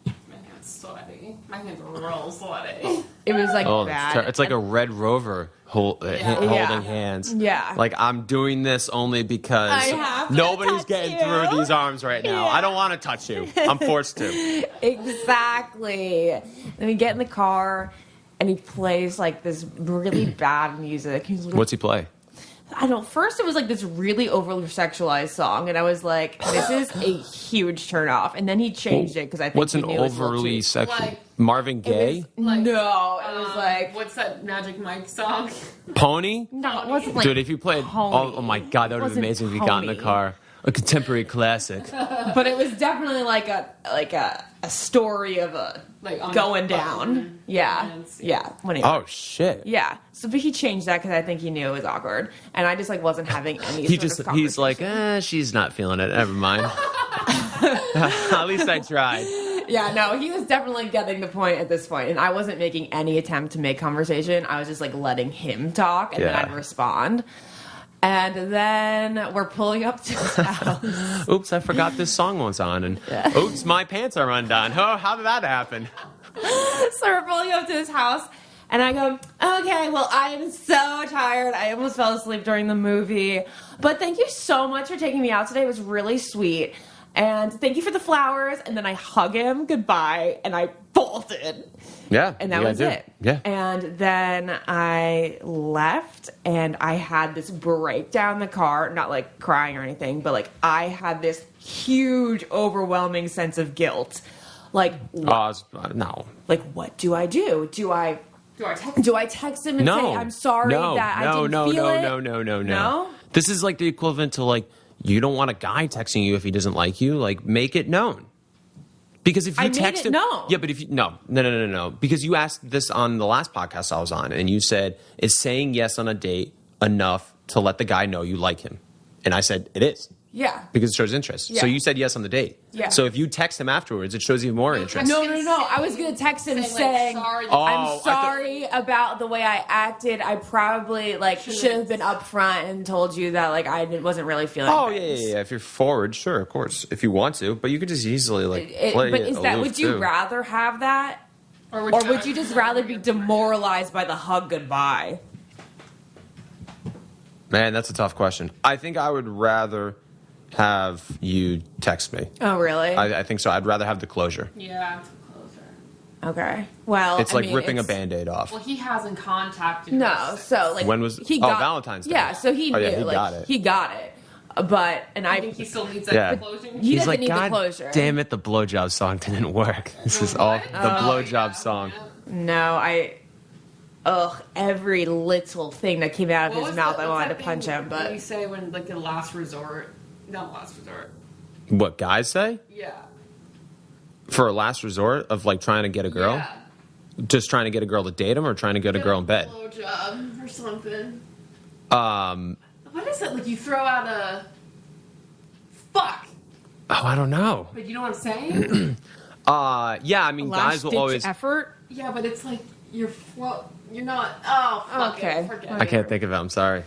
My hand's sweaty. My hands are real sweaty. It was like Oh, bad. it's like a Red Rover holding hands. Yeah. Like, I'm doing this only because I have to nobody's touch getting you. through these arms right now. Yeah. I don't want to touch you. I'm forced to. Exactly. Then we get in the car, and he plays like this really bad music. He's like, What's he play? I don't. First, it was like this really overly sexualized song, and I was like, "This is a huge turn off." And then he changed it because I think What's he an knew it was a little overly too- sexual? Like- Marvin Gaye? Like, no, it was like what's that Magic Mike song? Pony? no, it wasn't like. Dude, if you played, Pony. oh my god, that would have been Wasn't amazing if you got in the Pony. car. A contemporary classic. But it was definitely like a story of a Like on going the down. button. Yeah, Dance. yeah. When he, Oh shit. yeah. So, but he changed that because I think he knew it was awkward, and I just like wasn't having any. He's like, she's not feeling it. Never mind. At least I tried. yeah, no, he was definitely getting the point at this point, and I wasn't making any attempt to make conversation. I was just like letting him talk, and then Yeah. I'd respond. And then we're pulling up to his house. Oops, I forgot this song was on, and oops, my pants are undone. Oh, how did that happen? So we're pulling up to his house, and I go, okay, well, I am so tired. I almost fell asleep during the movie. But thank you so much for taking me out today. It was really sweet. And thank you for the flowers. And then I hug him goodbye, and I bolted. Yeah, And that you was gotta do it. Yeah. And then I left, and I had this breakdown in the car, not like crying or anything, but like I had this huge, overwhelming sense of guilt. Like, No. like, what do I do? Do I text him and No. say I'm sorry that I didn't feel it? No. No? This is like the equivalent to like, you don't want a guy texting you if he doesn't like you. Like, make it known. Because if you I made text it him, known. yeah, but if you no, because you asked this on the last podcast I was on, and you said, "Is saying yes on a date enough to let the guy know you like him?" And I said, "It is." Yeah. Because it shows interest. Yeah. So you said yes on the date. Yeah. So if you text him afterwards, it shows even more interest. No. I was going to text him saying, sorry. Oh, I I'm thought- sorry about the way I acted. I probably like should have been upfront and told you that like I wasn't really feeling Oh things. yeah. If you're forward, sure, of course, if you want to, but you could just easily like play But it is that aloof, would you too. rather have that? Or would you just rather be demoralized by the hug goodbye? Man, that's a tough question. I think I would rather have you text me. Oh, really? I think so. I'd rather have the closure. Yeah, it's closer. Okay. Well, It's I like mean, ripping a it's- Band-Aid off. Well, he hasn't contacted No, us. so like When was- he oh, got Valentine's Day. Yeah, so he Oh, knew yeah, he like, got it. He got it, but I think he still needs that Yeah. closure. He He's doesn't like, need the God closure. damn it, the blowjob song didn't work. This is all the blowjob song. No, every little thing that came out of his mouth, I wanted to punch him. What do you But say when like the last resort? Not last resort. What guys say? Yeah. For a last resort of like trying to get a girl? Yeah. Just trying to get a girl to date him or trying to get a girl in bed? Blowjob or something. Um, What is it? Like you throw out a fuck. oh, I don't know. But you know what I'm saying? Yeah, I mean, guys will always. effort. Yeah, but it's like you're not. Oh, fuck Okay. it. Forget I it. can't think of it. I'm sorry.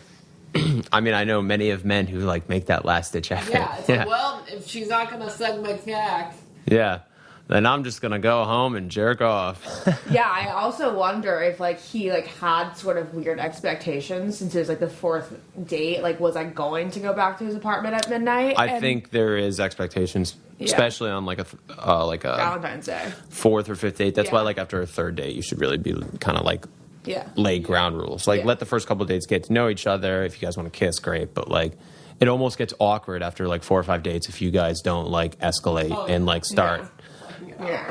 I mean, I know many of men who like make that last ditch effort. Yeah, it's like, well, if she's not gonna suck my cock. Yeah. Then I'm just gonna go home and jerk off. Yeah, I also wonder if like he like had sort of weird expectations since it was like the fourth date. Like, was I going to go back to his apartment at midnight? I And think there is expectations, Yeah. especially on like a Valentine's Day. fourth or fifth date. That's why Yeah. like after a third date, you should really be kind of like Yeah. lay ground rules. Like Yeah. let the first couple of dates get to know each other. If you guys want to kiss, great. But like it almost gets awkward after like 4 or 5 dates if you guys don't like escalate and like start.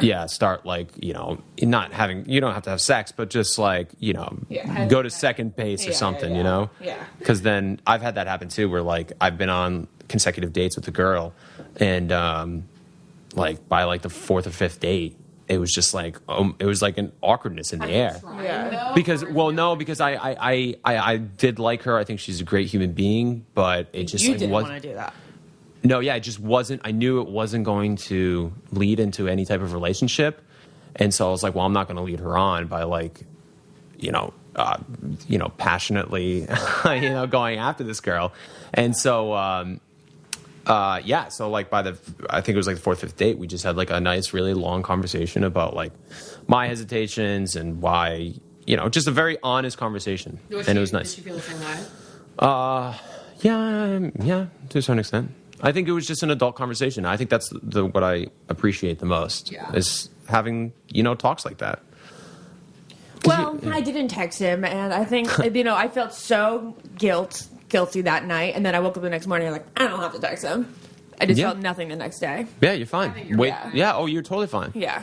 Yeah. Start like, you know, not having, you don't have to have sex, but just like, you know, Yeah. go to second base or something, you know? Yeah. Because then I've had that happen too, where like I've been on consecutive dates with a girl and like by like the fourth or fifth date, it was just like, it was like an awkwardness in the air. Yeah. Because, well, no, because I did like her. I think she's a great human being, but it just You like didn't was want to do that. no, yeah, it just wasn't. I knew it wasn't going to lead into any type of relationship, and so I was like, well, I'm not going to lead her on by like, passionately, going after this girl, and so Yeah, so like I think it was like the 4th, 5th date, we just had like a nice, really long conversation about like my hesitations and why, just a very honest conversation. And it was nice. Did she feel the same way? Yeah, to a certain extent. I think it was just an adult conversation. I think that's what I appreciate the most is having, talks like that. Well, I didn't text him, and I think, I felt so guilty that night, and then I woke up the next morning and I'm like, I don't have to text him. I just felt nothing the next day. Yeah, you're fine. You're totally fine. Yeah.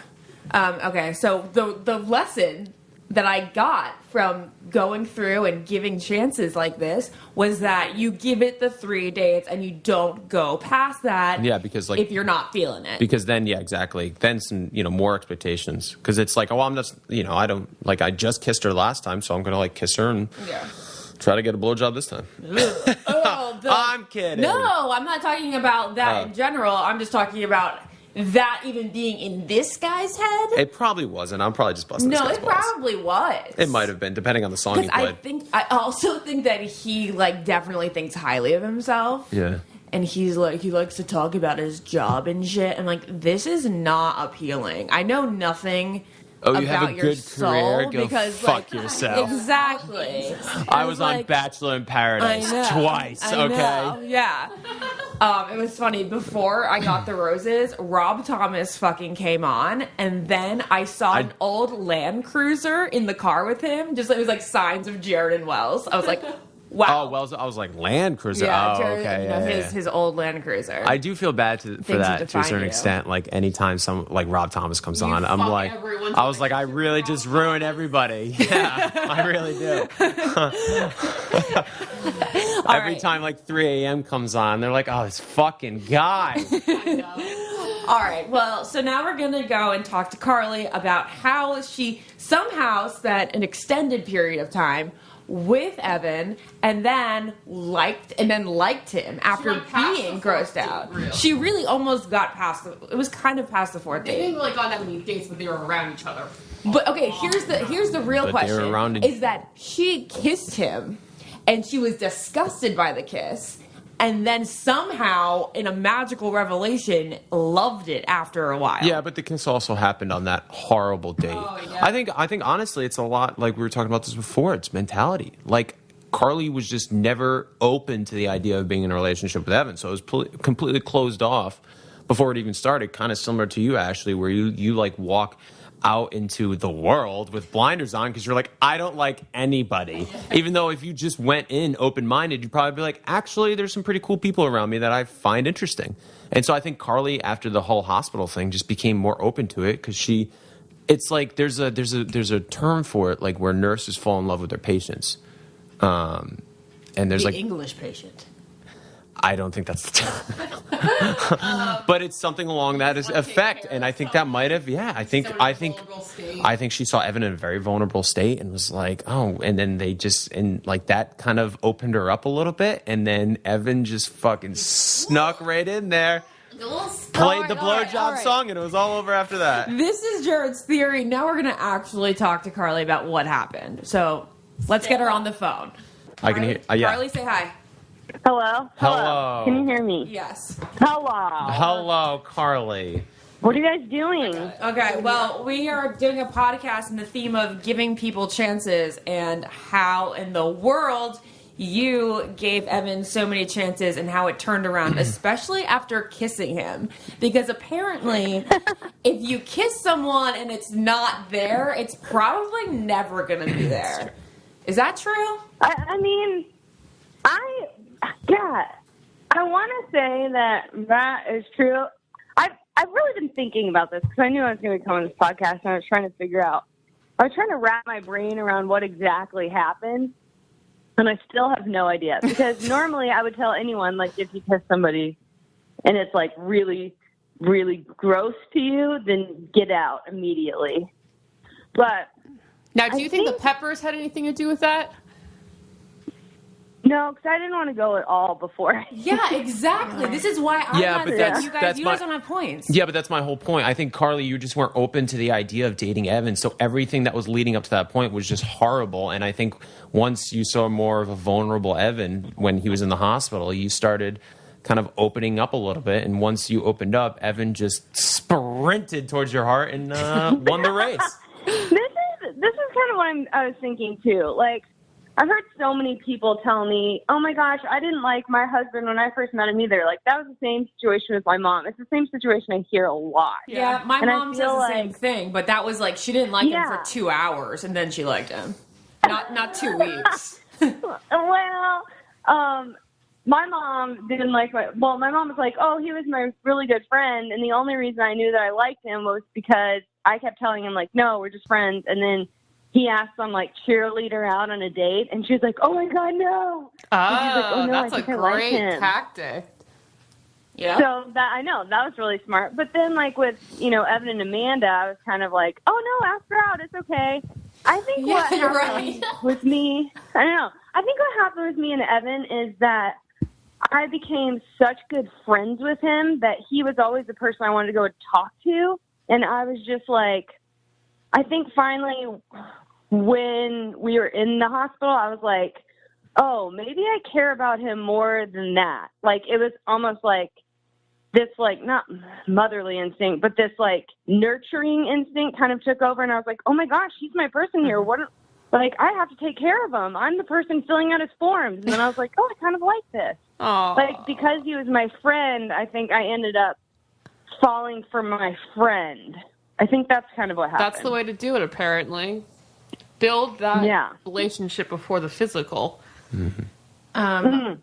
Okay, so the lesson that I got from going through and giving chances like this was that you give it the 3 dates and you don't go past that. Yeah, because like if you're not feeling it. Because then, exactly. Then some, more expectations. Because it's like, I'm not, I don't, like, I just kissed her last time, so I'm going to like kiss her and try to get a blowjob this time. I'm kidding. No, I'm not talking about that in general. I'm just talking about that even being in this guy's head. It probably wasn't. I'm probably just busting this guy's balls. Probably was. It might have been, depending on the song you played. I also think that he like definitely thinks highly of himself. Yeah. And he's like, he likes to talk about his job and shit. And like, this is not appealing. I know nothing you about have a your good soul career? Go because fuck yourself. Exactly. I was on Bachelor and Paradise twice, okay? Yeah. It was funny. Before I got the roses, Rob Thomas fucking came on, and then I saw an old Land Cruiser in the car with him. Just it was like signs of Jared and Wells. I was like, wow. Oh, Wells. I was like, Land Cruiser. Yeah, Jared, okay. His old Land Cruiser. I do feel bad for that to a certain extent. Like anytime some like Rob Thomas comes on, I'm like, I was like, I really just ruin everybody. Yeah, I really do. Every time like 3 a.m. comes on, they're like, oh, this fucking guy. All right, well, so now we're going to go and talk to Carly about how she somehow spent an extended period of time with Evan and then liked him after being grossed out. She really almost got past it was kind of past the 4th date. They didn't really go on that many dates, but they were around each other. But okay, here's the real question is that she kissed him and she was disgusted by the kiss. And then somehow, in a magical revelation, loved it after a while. Yeah, but the kiss also happened on that horrible date. Oh, yeah. I think honestly, it's a lot like we were talking about this before. It's mentality. Like Carly was just never open to the idea of being in a relationship with Evan, so it was completely closed off before it even started. Kind of similar to you, Ashley, where you like walk out into the world with blinders on because you're like, I don't like anybody. Even though if you just went in open-minded, you'd probably be like, actually, there's some pretty cool people around me that I find interesting. And so I think Carly, after the whole hospital thing, just became more open to it because it's like there's a term for it, like where nurses fall in love with their patients. And there's the like English patient. I don't think that's the term. But it's something along that effect. And I think that might have, I think she saw Evan in a very vulnerable state and was like, oh, and then like that kind of opened her up a little bit. And then Evan just fucking snuck right in there, played the blowjob song, and it was all over after that. This is Jared's theory. Now we're going to actually talk to Carly about what happened. So let's get her on the phone. I can hear, Carly, say hi. Hello? Hello. Can you hear me? Yes. Hello, Carly. What are you guys doing? Okay, well, we are doing a podcast in the theme of giving people chances and how in the world you gave Evan so many chances and how it turned around, especially after kissing him. Because apparently, if you kiss someone and it's not there, it's probably never going to be there. Is that true? I mean, I want to say that is true. I've really been thinking about this because I knew I was going to come on this podcast and I was trying to wrap my brain around what exactly happened, and I still have no idea. Because normally I would tell anyone, like, if you kiss somebody and it's like really, really gross to you, then get out immediately. But now, do you think the peppers had anything to do with that? No, because I didn't want to go at all before. Yeah, exactly. This is why I'm not saying you guys don't have points. Yeah, but that's my whole point. I think, Carly, you just weren't open to the idea of dating Evan, so everything that was leading up to that point was just horrible. And I think once you saw more of a vulnerable Evan when he was in the hospital, you started kind of opening up a little bit. And once you opened up, Evan just sprinted towards your heart and won the race. This is kind of what I was thinking too. Like, I've heard so many people tell me, "Oh my gosh, I didn't like my husband when I first met him either." Like, that was the same situation with my mom. It's the same situation I hear a lot. Yeah, my mom says the same thing, but that was like she didn't like him for 2 hours, and then she liked him. Not 2 weeks. Well, my mom didn't like my mom was like, "Oh, he was my really good friend," and the only reason I knew that I liked him was because I kept telling him, like, "No, we're just friends," and then he asked some, like, cheerleader out on a date, and she was like, "Oh, my God, no." Oh, like, "Oh, no, that's I a think I like great him." tactic. Yeah. So I know, that was really smart. But then, like, with, Evan and Amanda, I was kind of like, "Oh, no, ask her out. It's okay." I think what happened with me, I don't know. I think what happened with me and Evan is that I became such good friends with him that he was always the person I wanted to go and talk to. And I was just like, I think finally when we were in the hospital, I was like, oh, maybe I care about him more than that. Like, it was almost like this, like, not motherly instinct, but this, like, nurturing instinct kind of took over. And I was like, oh my gosh, he's my person here. Like, I have to take care of him. I'm the person filling out his forms. And then I was like, oh, I kind of like this. Aww. Like, because he was my friend, I think I ended up falling for my friend. I think that's kind of what happened. That's the way to do it, apparently. Build that relationship before the physical. Mm-hmm.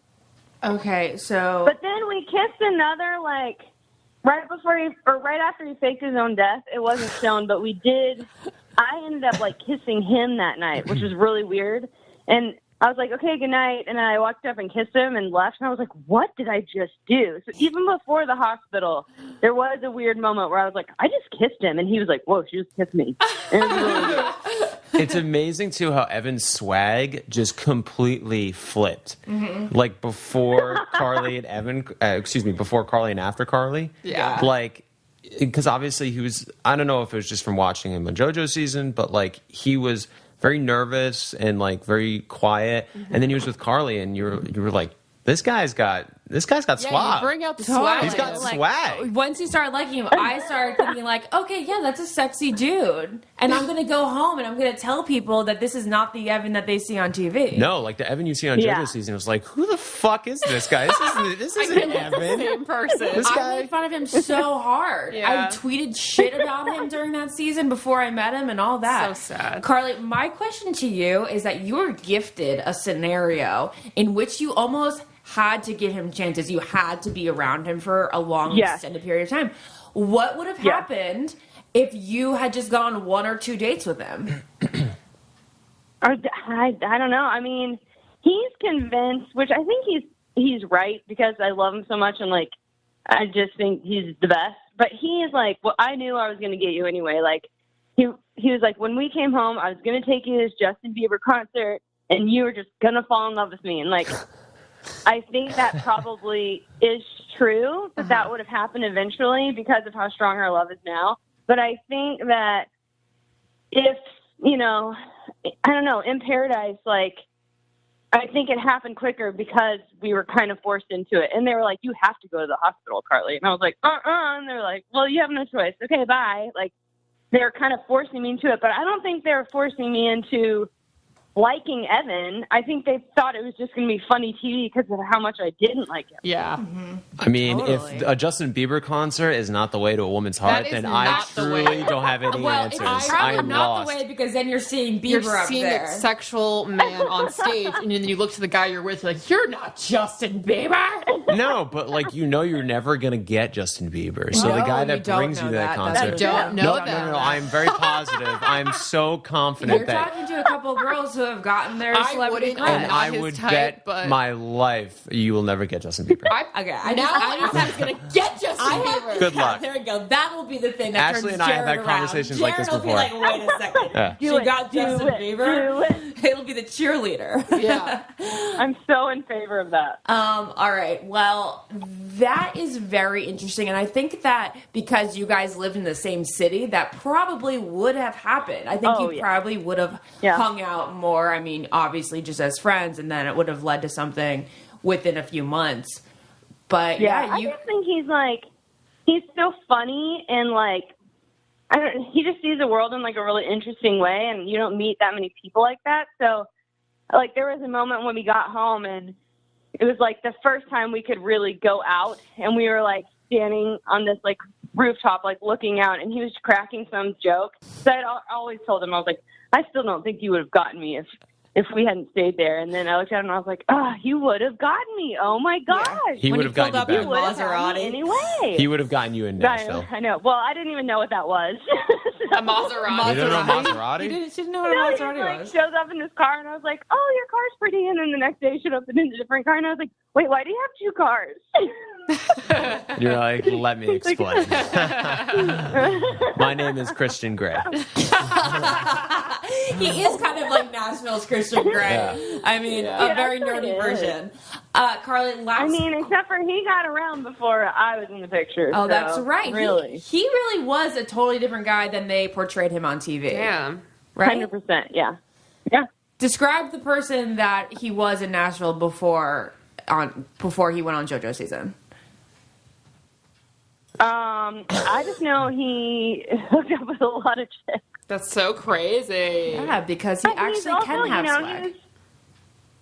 Okay, so... But then we kissed another, like, right after he faked his own death. It wasn't shown, but we did... I ended up, like, kissing him that night, which was really weird. And I was like, okay, good night. And I walked up and kissed him and left. And I was like, what did I just do? So even before the hospital, there was a weird moment where I was like, I just kissed him. And he was like, whoa, she just kissed me. And it was really weird. It's amazing, too, how Evan's swag just completely flipped. Mm-hmm. Like, before Carly and Evan... before Carly and after Carly. Yeah. Like... Because obviously he was, I don't know if it was just from watching him on JoJo's season, but like he was very nervous and like very quiet. Mm-hmm. And then he was with Carly and you were like, this guy's got swag. You bring out the swag. He's got swag. Once you started liking him, I started thinking like, okay, yeah, that's a sexy dude. And I'm going to go home and I'm going to tell people that this is not the Evan that they see on TV. No, like the Evan you see on JoJo's season was like, who the fuck is this guy? This isn't Evan. Same person. I made fun of him so hard. Yeah. I tweeted shit about him during that season before I met him and all that. So sad. Carly, my question to you is that you were gifted a scenario in which you almost had to give him chances. You had to be around him for a long, extended period of time. What would have happened if you had just gone 1 or 2 dates with him? I don't know. I mean, he's convinced, which I think he's right because I love him so much and, like, I just think he's the best. But he is like, well, I knew I was going to get you anyway. Like, he was like, when we came home, I was going to take you to this Justin Bieber concert and you were just going to fall in love with me. And, like... I think that probably is true, that would have happened eventually because of how strong our love is now. But I think that if, I don't know, in Paradise, like, I think it happened quicker because we were kind of forced into it. And they were like, you have to go to the hospital, Carly. And I was like, And they were like, well, you have no choice. Okay, bye. Like, they were kind of forcing me into it. But I don't think they were forcing me into liking Evan. I think they thought it was just going to be funny TV because of how much I didn't like him. Yeah. Mm-hmm. I mean, totally. if a Justin Bieber concert is not the way to a woman's heart, then I truly don't have any answers. It's I probably am not lost. the way because then you're seeing Bieber You're up seeing there. a sexual man on stage, and then you look to the guy you're with, you're like, you're not Justin Bieber. No, but like you're never gonna get Justin Bieber. So the guy that brings you to that concert, No, I'm very positive. I'm so confident You're that. talking to a couple girls who have gotten their celebrity wouldn't, crush. And not I his would type, bet but- my life you will never get Justin Bieber. I was going to get Justin Bieber. Good luck. There we go. That will be the thing that Ashley turns and I have Jared had around. conversations Jared like this will before. be like, wait a second. Yeah. She got Justin Bieber. It'll be the cheerleader. Yeah. I'm so in favor of that. All right. Well, that is very interesting. And I think that because you guys lived in the same city, that probably would have happened. I think you probably would have hung out more. I mean, obviously just as friends, and then it would have led to something within a few months. But I just think he's so funny and like, he just sees the world in like a really interesting way, and you don't meet that many people like that. So like there was a moment when we got home and it was like the first time we could really go out, and we were like standing on this like rooftop, like looking out, and he was cracking some joke. So I always told him, I was like, I still don't think you would have gotten me if we hadn't stayed there. And then I looked at him and I was like, you would have gotten me. Oh my gosh. Yeah. He would have gotten you back. Maserati. Anyway. He would have gotten you in Nashville. I know. Well, I didn't even know what that was. A Maserati. You didn't know Maserati? She didn't know what a Maserati he was. shows up in this car, and I was like, oh, your car's pretty. And then the next day he showed up in a different car, and I was like, wait, why do you have two cars? You're like, let me explain. My name is Christian Grey. He is kind of like Nashville's Christian Grey. Yeah. I mean, a very nerdy version. Carly, I mean, except for he got around before I was in the picture. Oh, so, that's right. Really. He really was a totally different guy than they portrayed him on TV. Yeah. Right? 100%, yeah. Yeah. Describe the person that he was in Nashville before he went on JoJo season. I just know he hooked up with a lot of chicks. That's so crazy. Yeah, because he actually can have swag.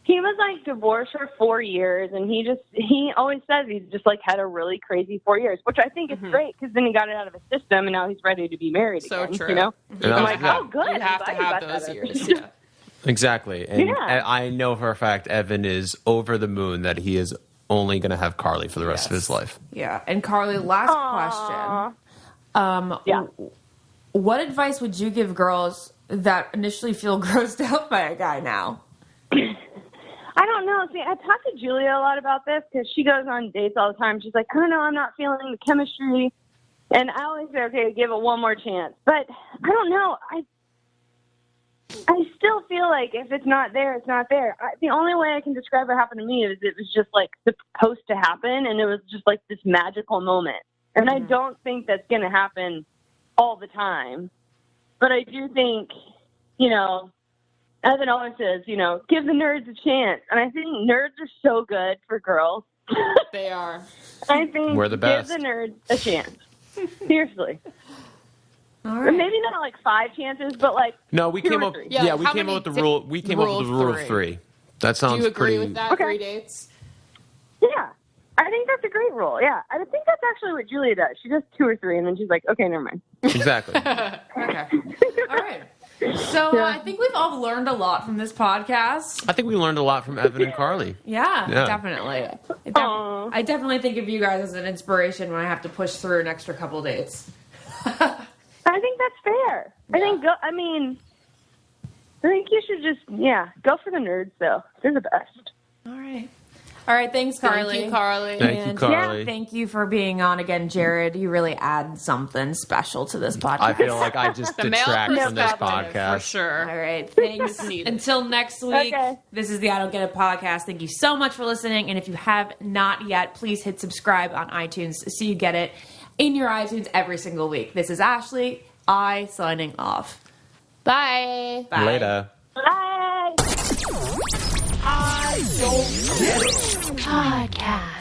He was like divorced for 4 years, and he always says he's just like had a really crazy 4 years, which I think is great, because then he got it out of his system, and now he's ready to be married So again. true. You know, And I'm like, oh, good. You have to have those years. Yeah. Exactly. And I know for a fact Evan is over the moon that he is only going to have Carly for the rest of his life. Yeah. And Carly, last question. What advice would you give girls that initially feel grossed out by a guy now? I don't know. See, I talked to Julia a lot about this because she goes on dates all the time. She's like, I don't know, I'm not feeling the chemistry. And I always say, okay, give it one more chance. But I don't know. I still feel like if it's not there, it's not there. The only way I can describe what happened to me is it was just like supposed to happen, and it was just like this magical moment. And I don't think that's going to happen all the time. But I do think, Evan always says, give the nerds a chance. And I think nerds are so good for girls. They are. I think we're the best. Give the nerds a chance. Seriously. All Or right. maybe not like 5 chances, but like No, we two came or up. three. Yeah, we how came up many with the rule. We came up with the rule of 3. That sounds Do you agree pretty. with that? Okay. 3 dates? Yeah. I think that's a great rule. Yeah. I think that's actually what Julia does. She does 2 or 3, and then she's like, okay, never mind. Exactly. Okay. All right. So I think we've all learned a lot from this podcast. I think we learned a lot from Evan and Carly. Yeah. Definitely. Aw. I definitely think of you guys as an inspiration when I have to push through an extra couple dates. I think that's fair. I think you should just, go for the nerds, though. They're the best. All right. All right. Thanks, Carly. Thank you, Carly. Thank you, And Carly. thank you for being on again, Jared. You really add something special to this podcast. I feel like I just The male detract from this perspective, podcast. for sure. All right. Thanks. Needed. Until next week, Okay. this is the I Don't Get It podcast. Thank you so much for listening. And if you have not yet, please hit subscribe on iTunes so you get it in your iTunes every single week. This is Ashley. Signing off. Bye. Bye. Later. Bye. Podcast.